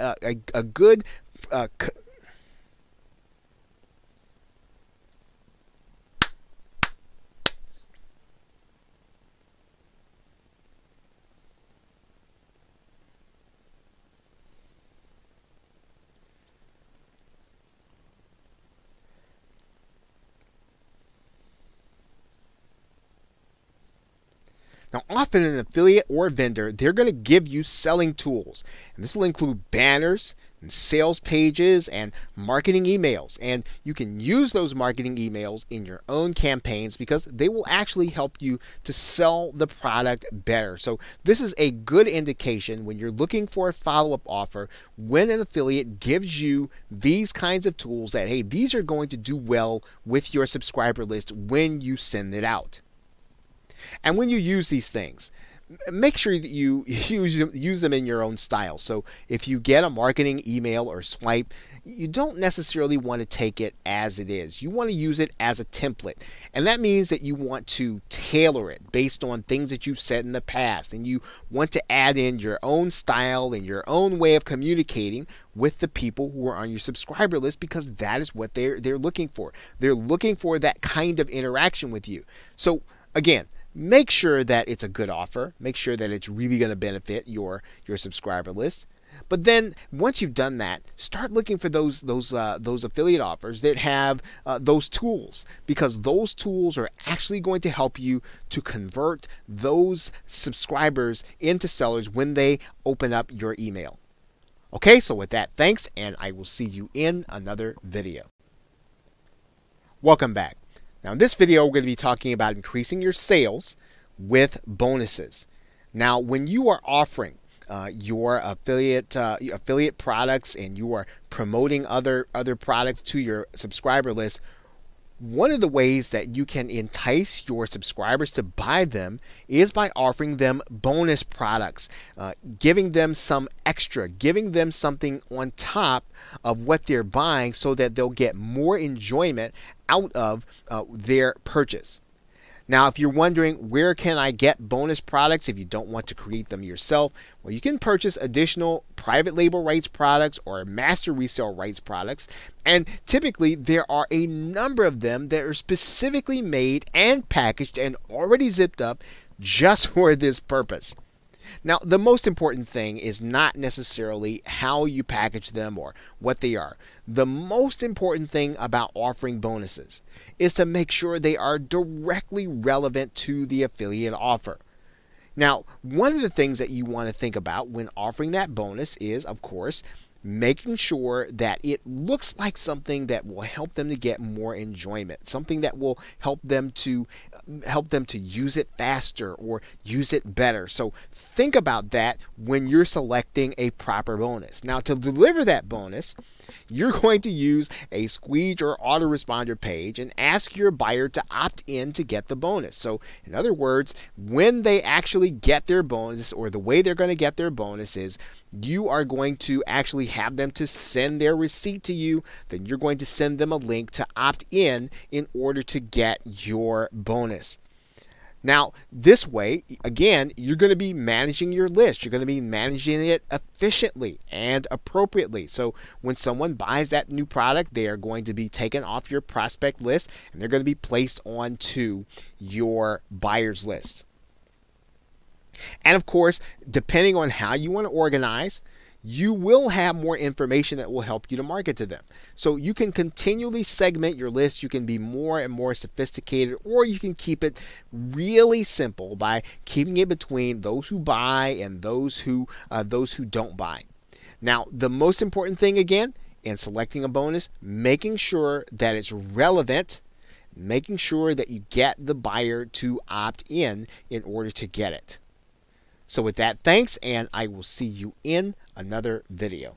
Now, often an affiliate or vendor, they're going to give you selling tools. And this will include banners and sales pages and marketing emails. And you can use those marketing emails in your own campaigns because they will actually help you to sell the product better. So this is a good indication when you're looking for a follow-up offer, when an affiliate gives you these kinds of tools, that, hey, these are going to do well with your subscriber list when you send it out. And when you use these things, make sure that you use them in your own style. So if you get a marketing email or swipe, you don't necessarily want to take it as it is. You want to use it as a template. And that means that you want to tailor it based on things that you've said in the past. And you want to add in your own style and your own way of communicating with the people who are on your subscriber list, because that is what they're looking for. They're looking for that kind of interaction with you. So again, make sure that it's a good offer. Make sure that it's really going to benefit your subscriber list. But then once you've done that, start looking for those affiliate offers that have those tools, because those tools are actually going to help you to convert those subscribers into sellers when they open up your email. Okay, so with that, thanks, and I will see you in another video. Welcome back. Now in this video, we're going to be talking about increasing your sales with bonuses. Now, when you are offering your affiliate products and you are promoting other products to your subscriber list, one of the ways that you can entice your subscribers to buy them is by offering them bonus products, giving them some extra, giving them something on top of what they're buying so that they'll get more enjoyment out of their purchase. Now, if you're wondering where can I get bonus products if you don't want to create them yourself, well, you can purchase additional private label rights products or master resale rights products. And typically there are a number of them that are specifically made and packaged and already zipped up just for this purpose. Now, the most important thing is not necessarily how you package them or what they are. The most important thing about offering bonuses is to make sure they are directly relevant to the affiliate offer. Now, one of the things that you want to think about when offering that bonus is, of course, making sure that it looks like something that will help them to get more enjoyment, something that will help them to use it faster or use it better. So think about that when you're selecting a proper bonus. Now, to deliver that bonus, you're going to use a squeege or autoresponder page and ask your buyer to opt in to get the bonus. So in other words, when they actually get their bonus, or the way they're going to get their bonus is you are going to actually have them to send their receipt to you. Then you're going to send them a link to opt in order to get your bonus. Now, this way, again, you're going to be managing your list. You're going to be managing it efficiently and appropriately. So when someone buys that new product, they are going to be taken off your prospect list and they're going to be placed onto your buyer's list. And of course, depending on how you want to organize, you will have more information that will help you to market to them. So you can continually segment your list. You can be more and more sophisticated, or you can keep it really simple by keeping it between those who buy and those who don't buy. Now, the most important thing again in selecting a bonus, making sure that it's relevant, making sure that you get the buyer to opt in order to get it. So with that, thanks, and I will see you in another video.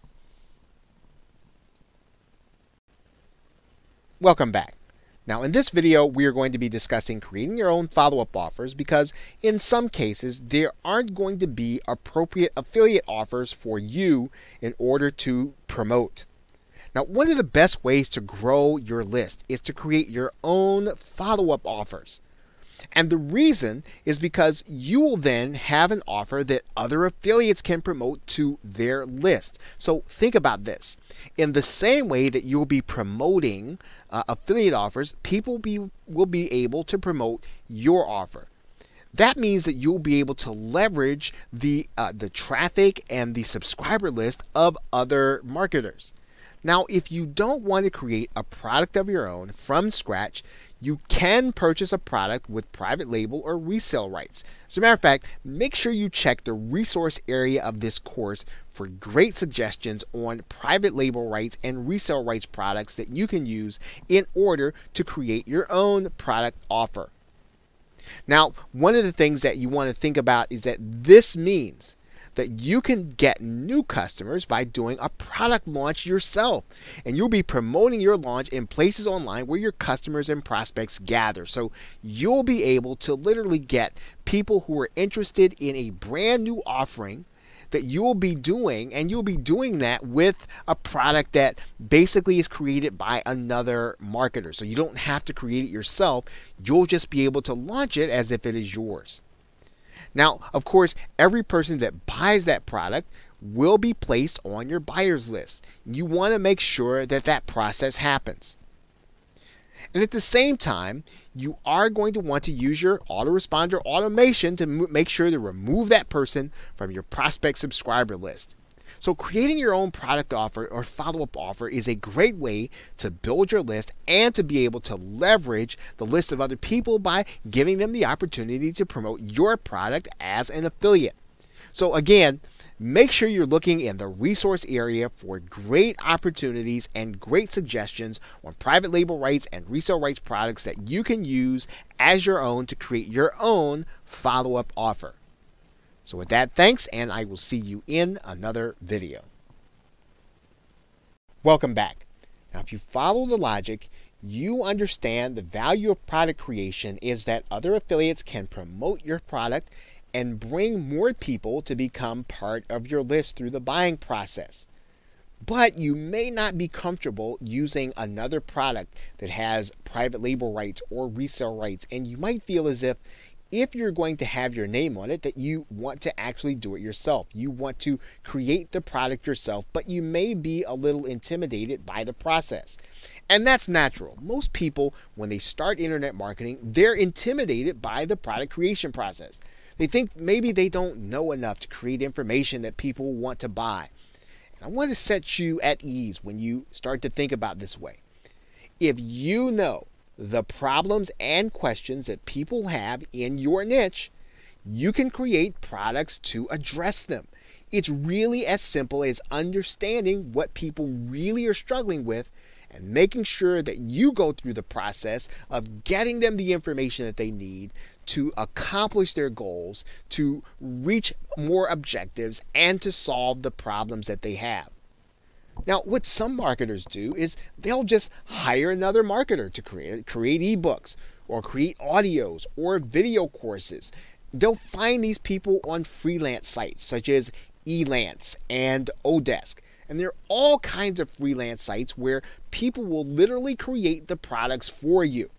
Welcome back. Now in this video, we are going to be discussing creating your own follow-up offers because in some cases, there aren't going to be appropriate affiliate offers for you in order to promote. Now, one of the best ways to grow your list is to create your own follow-up offers. And the reason is because you will then have an offer that other affiliates can promote to their list. So think about this. In the same way that you'll be promoting affiliate offers, people will be able to promote your offer. That means that you'll be able to leverage the traffic and the subscriber list of other marketers. Now, if you don't want to create a product of your own from scratch, you can purchase a product with private label or resale rights. As a matter of fact, make sure you check the resource area of this course for great suggestions on private label rights and resale rights products that you can use in order to create your own product offer. Now, one of the things that you want to think about is that this means that you can get new customers by doing a product launch yourself. And you'll be promoting your launch in places online where your customers and prospects gather. So you'll be able to literally get people who are interested in a brand new offering that you'll be doing, and you'll be doing that with a product that basically is created by another marketer. So you don't have to create it yourself. You'll just be able to launch it as if it is yours. Now, of course, every person that buys that product will be placed on your buyer's list. You want to make sure that that process happens. And at the same time, you are going to want to use your autoresponder automation to make sure to remove that person from your prospect subscriber list. So creating your own product offer or follow-up offer is a great way to build your list and to be able to leverage the list of other people by giving them the opportunity to promote your product as an affiliate. So again, make sure you're looking in the resource area for great opportunities and great suggestions on private label rights and resale rights products that you can use as your own to create your own follow-up offer. So with that, thanks, and I will see you in another video. Welcome back. Now, if you follow the logic, you understand the value of product creation is that other affiliates can promote your product and bring more people to become part of your list through the buying process. But you may not be comfortable using another product that has private label rights or resale rights, and you might feel as if you're going to have your name on it, that you want to actually do it yourself. You want to create the product yourself, but you may be a little intimidated by the process. And that's natural. Most people, when they start internet marketing, they're intimidated by the product creation process. They think maybe they don't know enough to create information that people want to buy. And I want to set you at ease when you start to think about this way. If you know the problems and questions that people have in your niche, you can create products to address them. It's really as simple as understanding what people really are struggling with and making sure that you go through the process of getting them the information that they need to accomplish their goals, to reach more objectives, and to solve the problems that they have. Now, what some marketers do is they'll just hire another marketer to create ebooks or create audios or video courses. They'll find these people on freelance sites such as Elance and Odesk. And there are all kinds of freelance sites where people will literally create the products for you.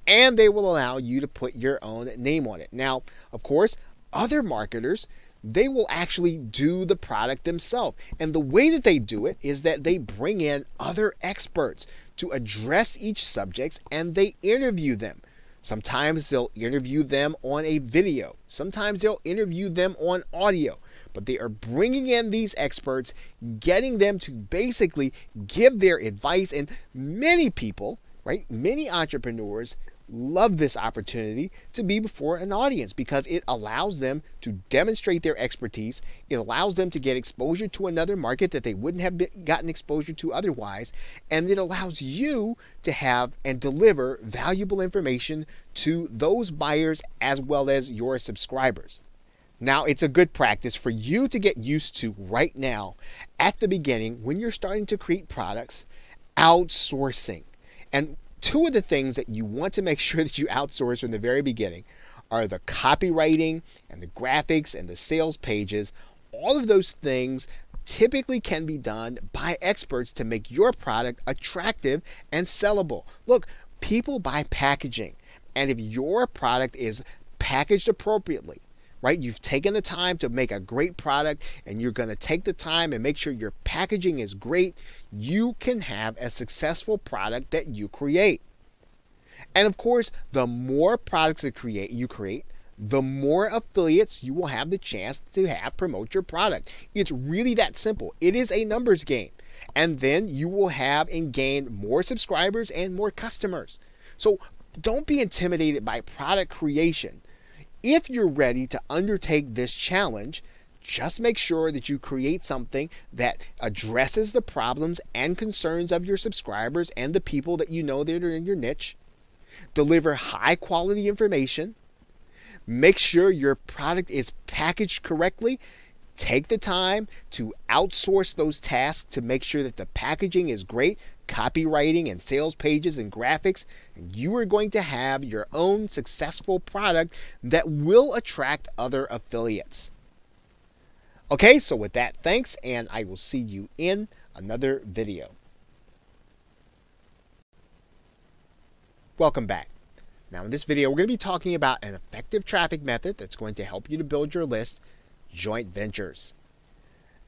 and they will allow you to put your own name on it. Now, of course, other marketers, they will actually do the product themselves. And the way that they do it is that they bring in other experts to address each subject and they interview them. Sometimes they'll interview them on a video. Sometimes they'll interview them on audio. But they are bringing in these experts, getting them to basically give their advice. And many people, right, many entrepreneurs love this opportunity to be before an audience because it allows them to demonstrate their expertise. It allows them to get exposure to another market that they wouldn't have gotten exposure to otherwise. And it allows you to have and deliver valuable information to those buyers as well as your subscribers. Now, it's a good practice for you to get used to right now at the beginning when you're starting to create products, outsourcing. And two of the things that you want to make sure that you outsource from the very beginning are the copywriting and the graphics and the sales pages. All of those things typically can be done by experts to make your product attractive and sellable. Look, people buy packaging, and if your product is packaged appropriately, right? You've taken the time to make a great product and you're going to take the time and make sure your packaging is great. You can have a successful product that you create. And of course, the more products that you create, the more affiliates you will have the chance to have promote your product. It's really that simple. It is a numbers game. And then you will have and gain more subscribers and more customers. So don't be intimidated by product creation. If you're ready to undertake this challenge, just make sure that you create something that addresses the problems and concerns of your subscribers and the people that you know that are in your niche. Deliver high quality information. Make sure your product is packaged correctly. Take the time to outsource those tasks to make sure that the packaging is great, copywriting and sales pages and graphics, and you are going to have your own successful product that will attract other affiliates. Okay, so with that, thanks, and I will see you in another video. Welcome back. Now in this video, we're going to be talking about an effective traffic method that's going to help you to build your list, joint ventures.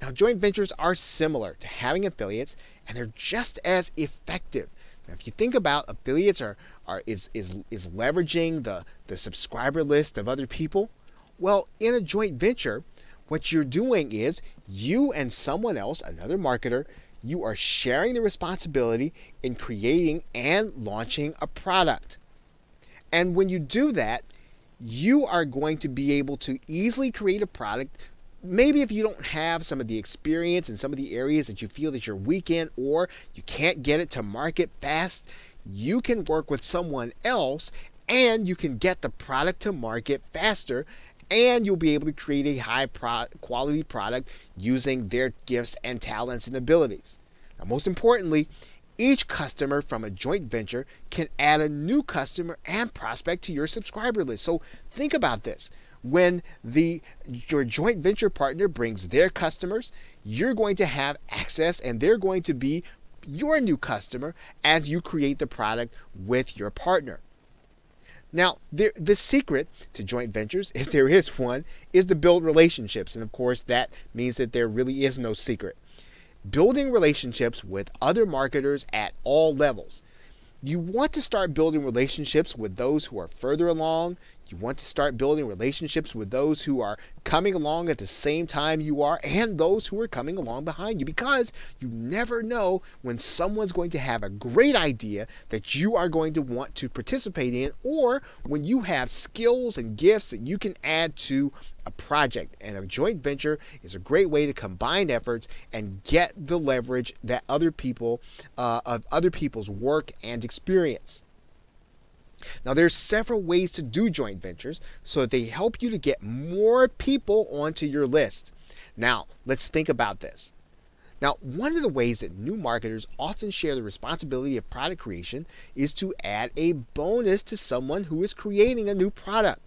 Now, joint ventures are similar to having affiliates, and they're just as effective. Now, if you think about affiliates is leveraging the subscriber list of other people, well, in a joint venture, what you're doing is you and someone else, another marketer, you are sharing the responsibility in creating and launching a product. And when you do that, you are going to be able to easily create a product. Maybe if you don't have some of the experience in some of the areas that you feel that you're weak in, or you can't get it to market fast, you can work with someone else and you can get the product to market faster, and you'll be able to create a high quality product using their gifts and talents and abilities. Now, most importantly, each customer from a joint venture can add a new customer and prospect to your subscriber list. So think about this. When your joint venture partner brings their customers, you're going to have access and they're going to be your new customer as you create the product with your partner. Now, the secret to joint ventures, if there is one, is to build relationships. And of course, that means that there really is no secret. Building relationships with other marketers at all levels. You want to start building relationships with those who are further along. You want to start building relationships with those who are coming along at the same time you are and those who are coming along behind you, because you never know when someone's going to have a great idea that you are going to want to participate in, or when you have skills and gifts that you can add to a project. And a joint venture is a great way to combine efforts and get the leverage that other people of other people's work and experience. Now, there's several ways to do joint ventures so that they help you to get more people onto your list. Now, let's think about this. Now, one of the ways that new marketers often share the responsibility of product creation is to add a bonus to someone who is creating a new product.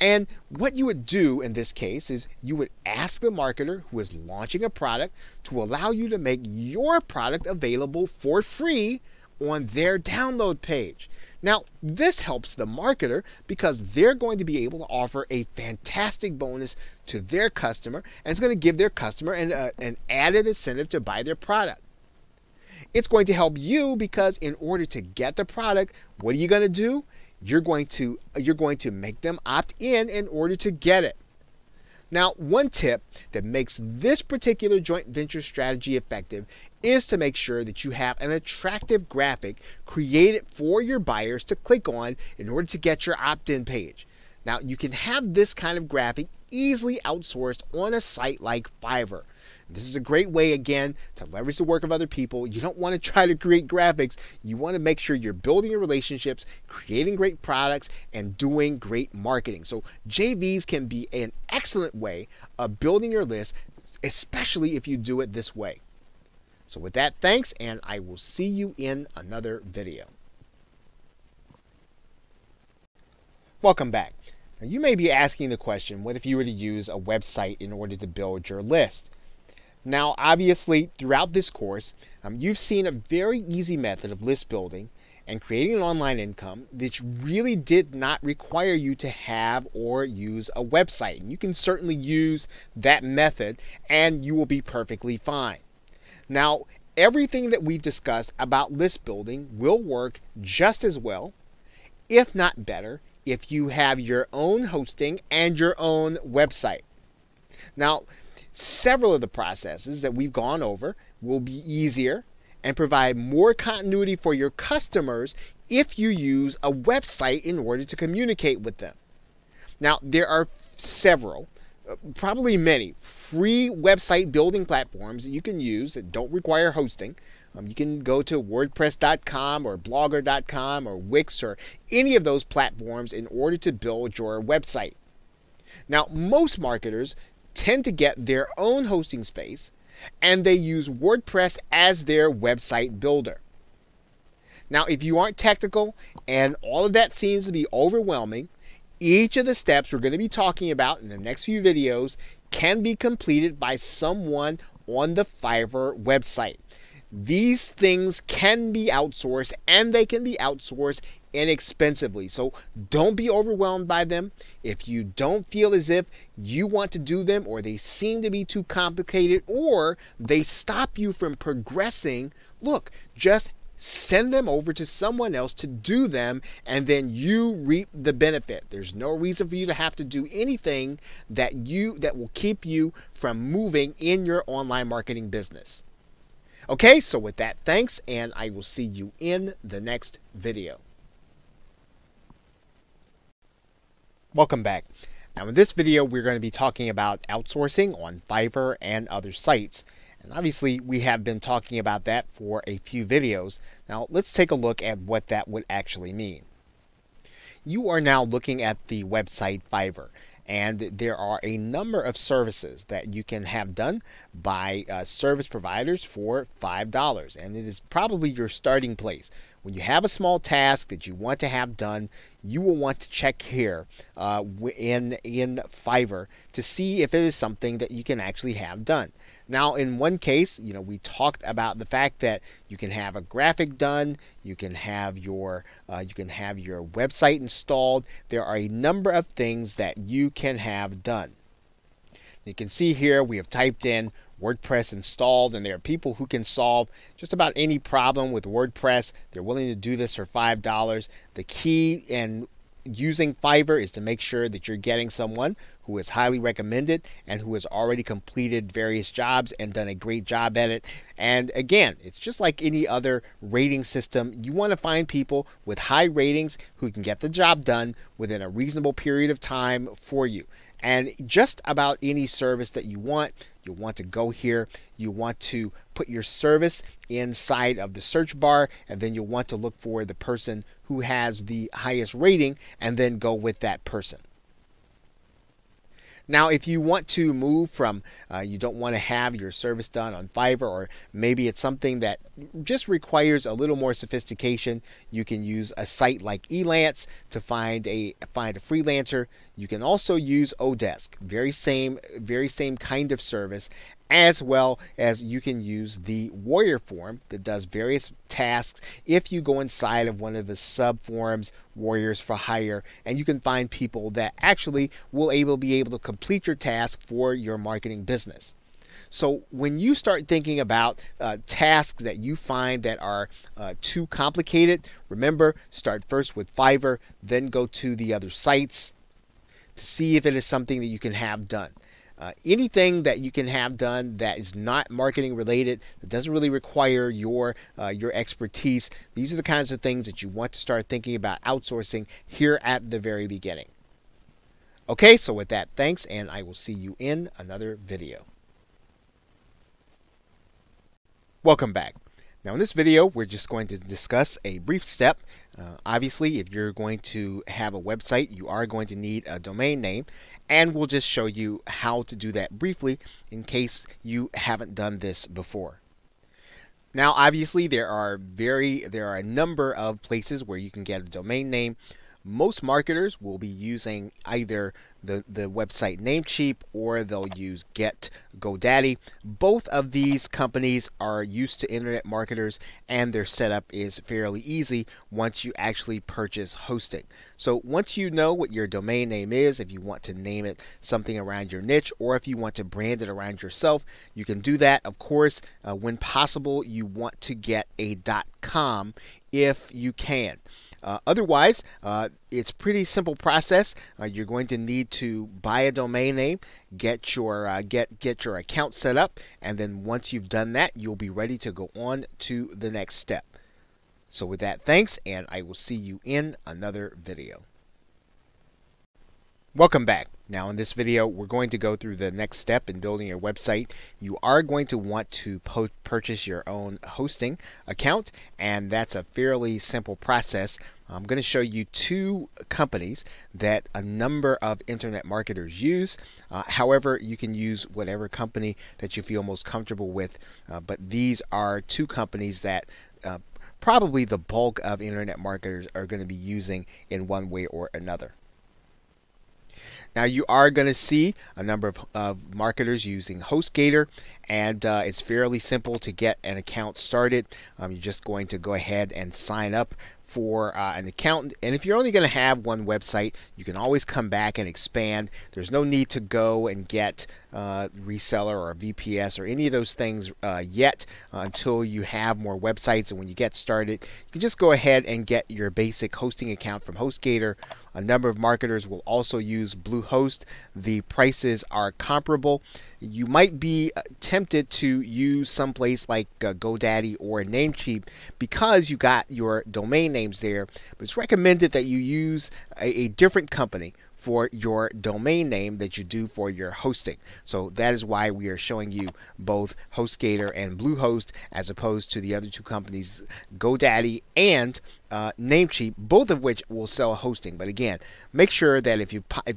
And what you would do in this case is you would ask the marketer who is launching a product to allow you to make your product available for free on their download page. Now, this helps the marketer because they're going to be able to offer a fantastic bonus to their customer, and it's going to give their customer an added incentive to buy their product. It's going to help you because in order to get the product, what are you going to do? You're going to make them opt in order to get it. Now, one tip that makes this particular joint venture strategy effective is to make sure that you have an attractive graphic created for your buyers to click on in order to get your opt-in page. Now, you can have this kind of graphic easily outsourced on a site like Fiverr. This is a great way, again, to leverage the work of other people. You don't want to try to create graphics. You want to make sure you're building your relationships, creating great products, and doing great marketing. So JVs can be an excellent way of building your list, especially if you do it this way. So with that, thanks, and I will see you in another video. Welcome back. Now, you may be asking the question, what if you were to use a website in order to build your list? Now, obviously, throughout this course, you've seen a very easy method of list building and creating an online income that really did not require you to have or use a website. And you can certainly use that method and you will be perfectly fine. Now, everything that we've discussed about list building will work just as well, if not better, if you have your own hosting and your own website. Now, several of the processes that we've gone over will be easier and provide more continuity for your customers if you use a website in order to communicate with them. Now, there are several, probably many, free website building platforms that you can use that don't require hosting. You can go to WordPress.com or Blogger.com or Wix or any of those platforms in order to build your website. Now, most marketers tend to get their own hosting space and they use WordPress as their website builder. Now, if you aren't technical and all of that seems to be overwhelming, each of the steps we're going to be talking about in the next few videos can be completed by someone on the Fiverr website. These things can be outsourced and they can be outsourced inexpensively. So don't be overwhelmed by them. If you don't feel as if you want to do them or they seem to be too complicated or they stop you from progressing, look, just send them over to someone else to do them and then you reap the benefit. There's no reason for you to have to do anything that will keep you from moving in your online marketing business. Okay, so with that, thanks, and I will see you in the next video. Welcome back. Now in this video, we're going to be talking about outsourcing on Fiverr and other sites. And obviously, we have been talking about that for a few videos. Now let's take a look at what that would actually mean. You are now looking at the website Fiverr. And there are a number of services that you can have done by service providers for $5. And it is probably your starting place. When you have a small task that you want to have done, you will want to check here in Fiverr to see if it is something that you can actually have done. Now, in one case, we talked about the fact that you can have a graphic done, you can have your website installed. There are a number of things that you can have done. You can see here we have typed in WordPress installed, and there are people who can solve just about any problem with WordPress. They're willing to do this for $5. The key in using Fiverr is to make sure that you're getting someone who is highly recommended and who has already completed various jobs and done a great job at it. And again, it's just like any other rating system. You want to find people with high ratings who can get the job done within a reasonable period of time for you. And just about any service that you want, you'll want to go here. You want to put your service inside of the search bar, and then you'll want to look for the person who has the highest rating and then go with that person. Now, if you want to move from, you don't want to have your service done on Fiverr, or maybe it's something that just requires a little more sophistication, you can use a site like Elance to find a freelancer. You can also use Odesk, very same kind of service, as well as you can use the Warrior form that does various tasks if you go inside of one of the sub forums, Warriors for Hire, and you can find people that actually will be able to complete your task for your marketing business. So when you start thinking about tasks that you find that are too complicated, remember, start first with Fiverr, then go to the other sites to see if it is something that you can have done. Anything that you can have done that is not marketing related, that doesn't really require your expertise, these are the kinds of things that you want to start thinking about outsourcing here at the very beginning. Okay, so with that, thanks, and I will see you in another video. Welcome back. Now in this video, we're just going to discuss a brief step. Obviously, if you're going to have a website, you are going to need a domain name, and we'll just show you how to do that briefly in case you haven't done this before. Now, obviously, there are a number of places where you can get a domain name. Most marketers will be using either the website Namecheap or they'll use GoDaddy. Both of these companies are used to internet marketers, and their setup is fairly easy once you actually purchase hosting. So once you know what your domain name is, if you want to name it something around your niche or if you want to brand it around yourself, you can do that. Of course, when possible, you want to get a .com if you can. Otherwise, it's a pretty simple process. You're going to need to buy a domain name, get your account set up, and then once you've done that, you'll be ready to go on to the next step. So with that, thanks, and I will see you in another video. Welcome back. Now in this video, we're going to go through the next step in building your website. You are going to want to purchase your own hosting account, and that's a fairly simple process. I'm going to show you two companies that a number of internet marketers use. However, you can use whatever company that you feel most comfortable with, but these are two companies that probably the bulk of internet marketers are going to be using in one way or another. Now you are going to see a number of marketers using HostGator, and it's fairly simple to get an account started. You're just going to go ahead and sign up for an account, and if you're only going to have one website, you can always come back and expand. There's no need to go and get reseller or VPS or any of those things yet until you have more websites. And when you get started, you can just go ahead and get your basic hosting account from HostGator. A number of marketers will also use Bluehost. The prices are comparable. You might be tempted to use someplace like GoDaddy or Namecheap because you got your domain names there, but it's recommended that you use a different company for your domain name that you do for your hosting. So that is why we are showing you both HostGator and Bluehost as opposed to the other two companies, GoDaddy and Namecheap, both of which will sell hosting. But again, make sure that if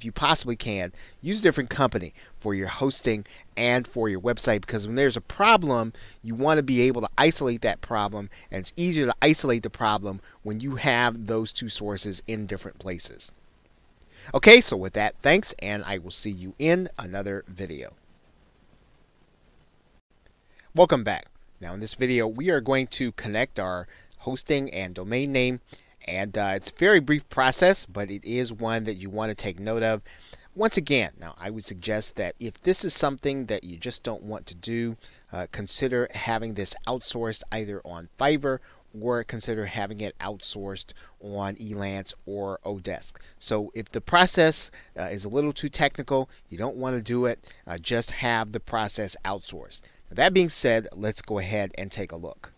you possibly can, use a different company for your hosting and for your website, because when there's a problem, you want to be able to isolate that problem, and it's easier to isolate the problem when you have those two sources in different places. Okay, so with that, thanks, and I will see you in another video. Welcome back. Now in this video, we are going to connect our hosting and domain name, and it's a very brief process, but it is one that you want to take note of. Once again, now I would suggest that if this is something that you just don't want to do, consider having this outsourced either on Fiverr or consider having it outsourced on Elance or Odesk. So if the process is a little too technical, you don't want to do it, just have the process outsourced. Now, that being said, let's go ahead and take a look.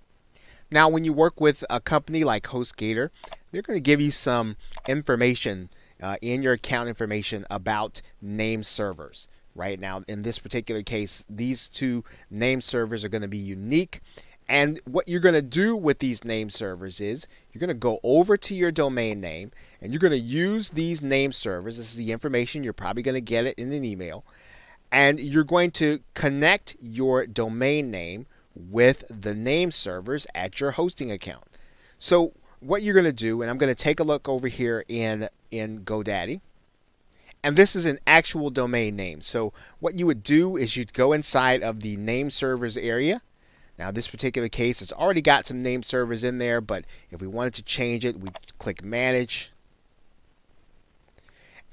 Now when you work with a company like HostGator, they're going to give you some information in your account information about name servers. Right now, in this particular case, these two name servers are going to be unique. And what you're going to do with these name servers is you're going to go over to your domain name and you're going to use these name servers. This is the information. You're probably going to get it in an email. And you're going to connect your domain name with the name servers at your hosting account. So what you're going to do, and I'm going to take a look over here in GoDaddy, And this is an actual domain name. So what you would do is you'd go inside of the name servers area. Now this particular case, it's already got some name servers in there, but if we wanted to change it, we'd click Manage.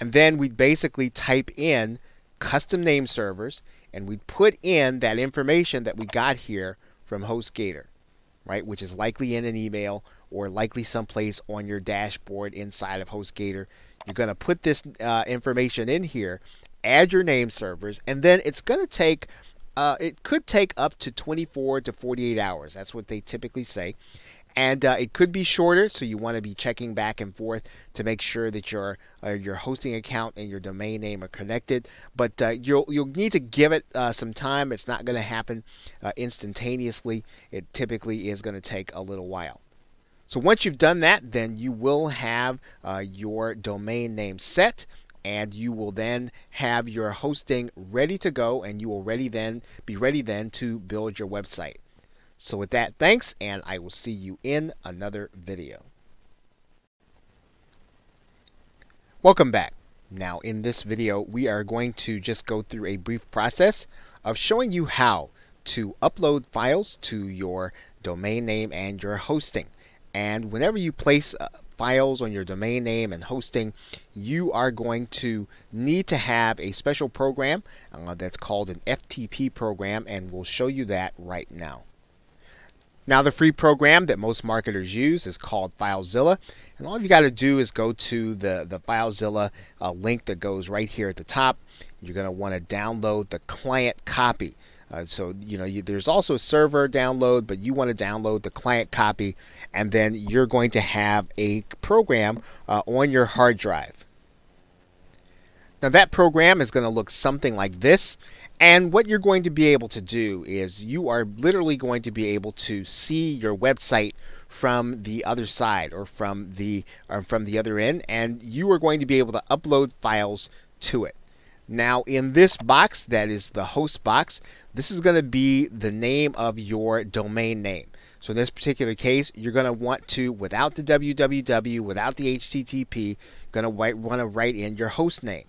And then we'd basically type in custom name servers, and we'd put in that information that we got here from HostGator, right, which is likely in an email or likely someplace on your dashboard inside of HostGator. You're going to put this information in here, add your name servers, and then it's going to take, it could take up to 24 to 48 hours. That's what they typically say. And it could be shorter, so you want to be checking back and forth to make sure that your hosting account and your domain name are connected. But you'll need to give it some time. It's not going to happen instantaneously. It typically is going to take a little while. So once you've done that, then you will have your domain name set, and you will then have your hosting ready to go, and you will be ready then to build your website. So with that, thanks, and I will see you in another video. Welcome back. Now in this video, we are going to just go through a brief process of showing you how to upload files to your domain name and your hosting. And whenever you place files on your domain name and hosting, you are going to need to have a special program that's called an FTP program, and we'll show you that right now. Now the free program that most marketers use is called FileZilla, and all you got to do is go to the FileZilla link that goes right here at the top. You're going to want to download the client copy. So there's also a server download, but you want to download the client copy, and then you're going to have a program on your hard drive. Now that program is going to look something like this. And what you're going to be able to do is you are literally going to be able to see your website from the other side or from the other end, and you are going to be able to upload files to it. Now in this box, that is the host box, this is going to be the name of your domain name. So in this particular case, you're going to want to, without the www, without the HTTP, going to want to write in your host name.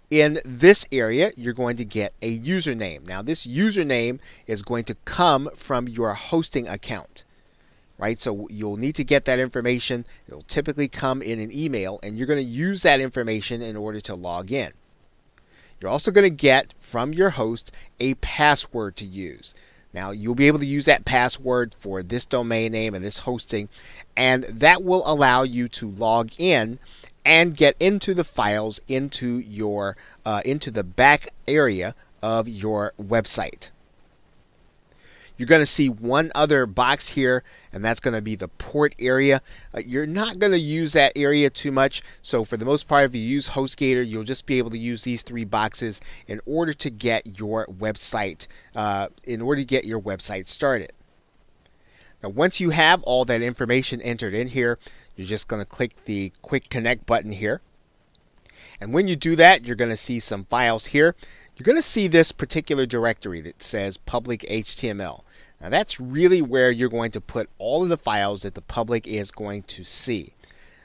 In this area, you're going to get a username. Now this username is going to come from your hosting account, right? So you'll need to get that information. It'll typically come in an email, and you're going to use that information in order to log in. You're also going to get from your host a password to use. Now you'll be able to use that password for this domain name and this hosting, and that will allow you to log in and get into the files into the back area of your website. You're going to see one other box here, and that's going to be the port area. You're not going to use that area too much, so for the most part, if you use HostGator, you'll just be able to use these three boxes in order to get your website started. Now, once you have all that information entered in here, you're just going to click the Quick Connect button here. And when you do that, you're going to see some files here. You're going to see this particular directory that says public HTML. Now that's really where you're going to put all of the files that the public is going to see.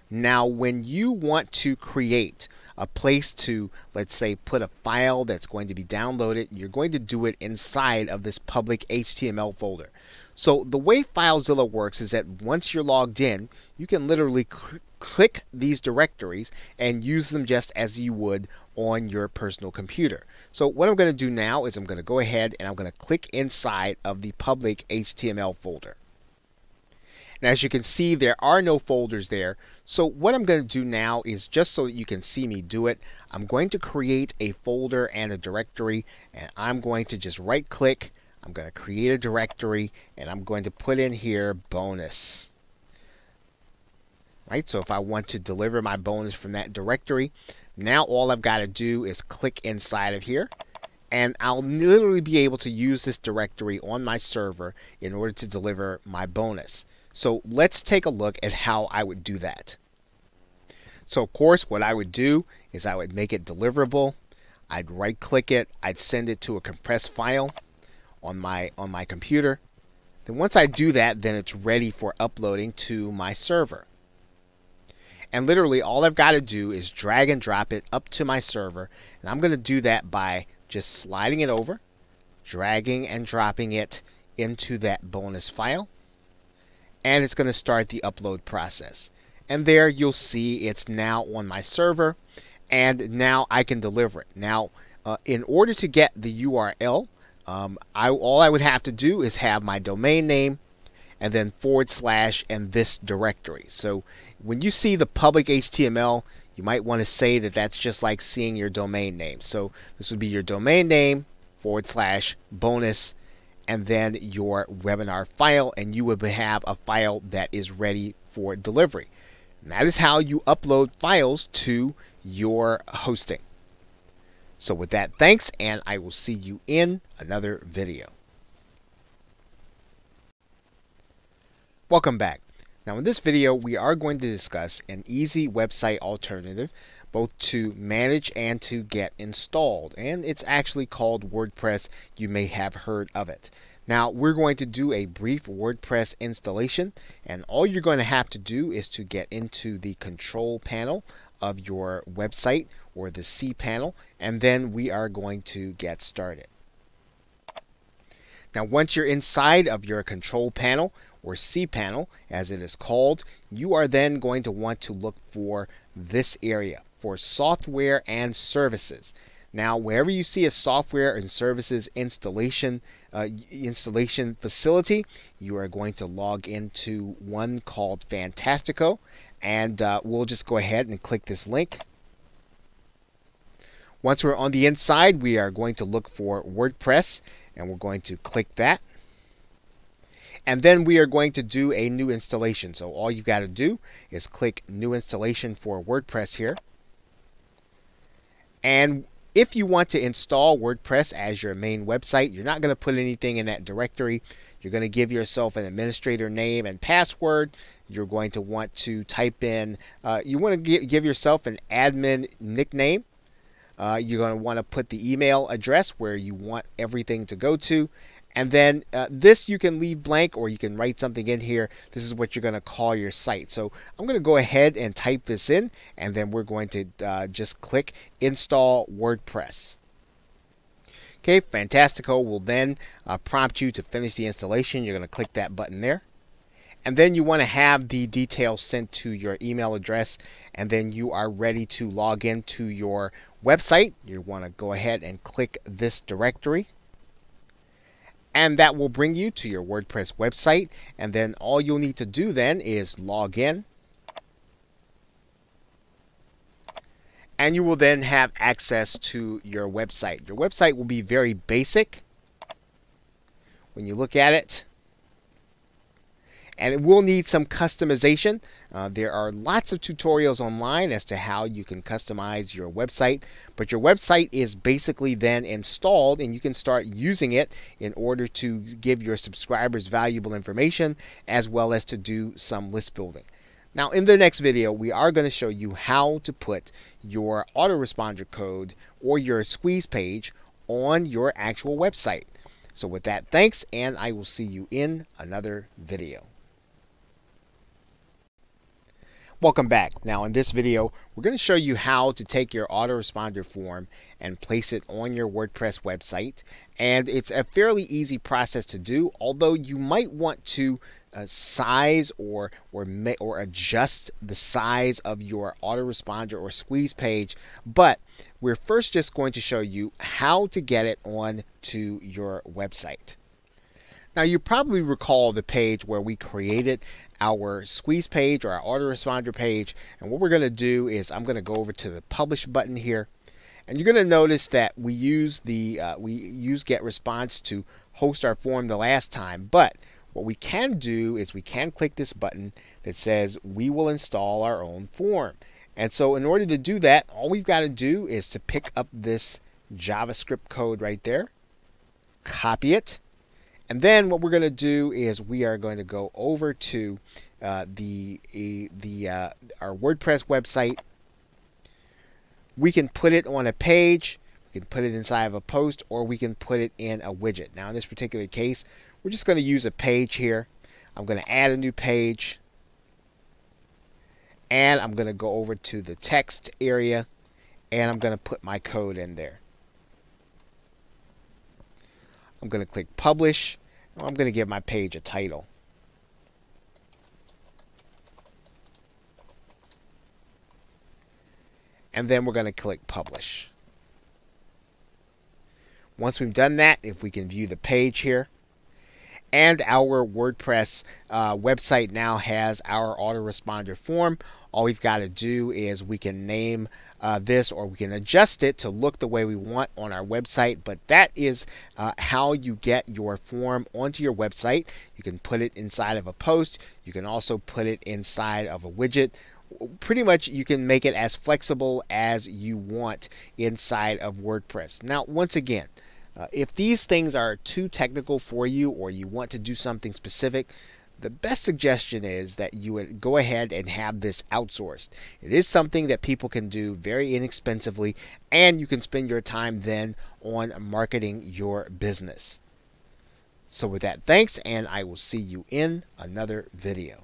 Now when you want to create a place to, let's say, put a file that's going to be downloaded, you're going to do it inside of this public HTML folder. So the way FileZilla works is that once you're logged in, you can literally click these directories and use them just as you would on your personal computer. So what I'm going to do now is I'm going to go ahead and I'm going to click inside of the public HTML folder. And as you can see, there are no folders there. So what I'm going to do now is, just so that you can see me do it, I'm going to create a folder and a directory, and I'm going to just right click. I'm going to create a directory, and I'm going to put in here bonus. Right, so if I want to deliver my bonus from that directory, now all I've got to do is click inside of here, and I'll literally be able to use this directory on my server in order to deliver my bonus. So let's take a look at how I would do that. So of course, what I would do is I would make it deliverable. I'd right click it, I'd send it to a compressed file on my computer. Then once I do that, then it's ready for uploading to my server. And literally all I've got to do is drag and drop it up to my server. And I'm going to do that by just sliding it over, dragging and dropping it into that bonus file. And it's going to start the upload process. And there you'll see it's now on my server. And now I can deliver it. Now, in order to get the URL, all I would have to do is have my domain name and then / and this directory. So when you see the public HTML, you might want to say that that's just like seeing your domain name. So this would be your domain name / bonus and then your webinar file, and you would have a file that is ready for delivery. And that is how you upload files to your hosting. So with that, thanks, and I will see you in another video. Welcome back. Now in this video, we are going to discuss an easy website alternative both to manage and to get installed. And it's actually called WordPress. You may have heard of it. Now we're going to do a brief WordPress installation, and all you're going to have to do is to get into the control panel of your website, or the cPanel, and then we are going to get started. Now once you're inside of your control panel, or cPanel as it is called, you are then going to want to look for this area for software and services. Now wherever you see a software and services installation facility, you are going to log into one called Fantastico, and we'll just go ahead and click this link. Once we're on the inside, we are going to look for WordPress, and we're going to click that. And then we are going to do a new installation. So all you've got to do is click New Installation for WordPress here. And if you want to install WordPress as your main website, you're not going to put anything in that directory. You're going to give yourself an administrator name and password. You're going to want to type in, you want to give yourself an admin nickname. You're going to want to put the email address where you want everything to go to. And then this you can leave blank, or you can write something in here. This is what you're going to call your site. So I'm going to go ahead and type this in, and then we're going to just click Install WordPress. Okay, Fantastico will then prompt you to finish the installation. You're going to click that button there. And then you want to have the details sent to your email address, and then you are ready to log into your website. You want to go ahead and click this directory. And that will bring you to your WordPress website. And then all you'll need to do then is log in. And you will then have access to your website. Your website will be very basic when you look at it. And it will need some customization. There are lots of tutorials online as to how you can customize your website, but your website is basically then installed, and you can start using it in order to give your subscribers valuable information, as well as to do some list building. Now in the next video, we are going to show you how to put your autoresponder code or your squeeze page on your actual website. So with that, thanks, and I will see you in another video. Welcome back. Now in this video, we're going to show you how to take your autoresponder form and place it on your WordPress website. And it's a fairly easy process to do, although you might want to size or adjust the size of your autoresponder or squeeze page. But we're first just going to show you how to get it on to your website. Now you probably recall the page where we created our squeeze page or our autoresponder page, and what we're going to do is I'm going to go over to the publish button here, and you're going to notice that we use GetResponse to host our form the last time. But what we can do is we can click this button that says we will install our own form. And so in order to do that, all we've got to do is to pick up this JavaScript code right there, copy it. And then what we're going to do is we are going to go over to our WordPress website. We can put it on a page, we can put it inside of a post, or we can put it in a widget. Now in this particular case, we're just going to use a page here. I'm going to add a new page. And I'm going to go over to the text area, and I'm going to put my code in there. I'm going to click publish. I'm going to give my page a title. And then we're going to click publish. Once we've done that, if we can view the page here, and our WordPress website now has our autoresponder form. All we've got to do is we can name this, or we can adjust it to look the way we want on our website. But that is how you get your form onto your website. You can put it inside of a post. You can also put it inside of a widget. Pretty much you can make it as flexible as you want inside of WordPress. Now, once again, if these things are too technical for you, or you want to do something specific, the best suggestion is that you would go ahead and have this outsourced. It is something that people can do very inexpensively, and you can spend your time then on marketing your business. So with that, thanks, and I will see you in another video.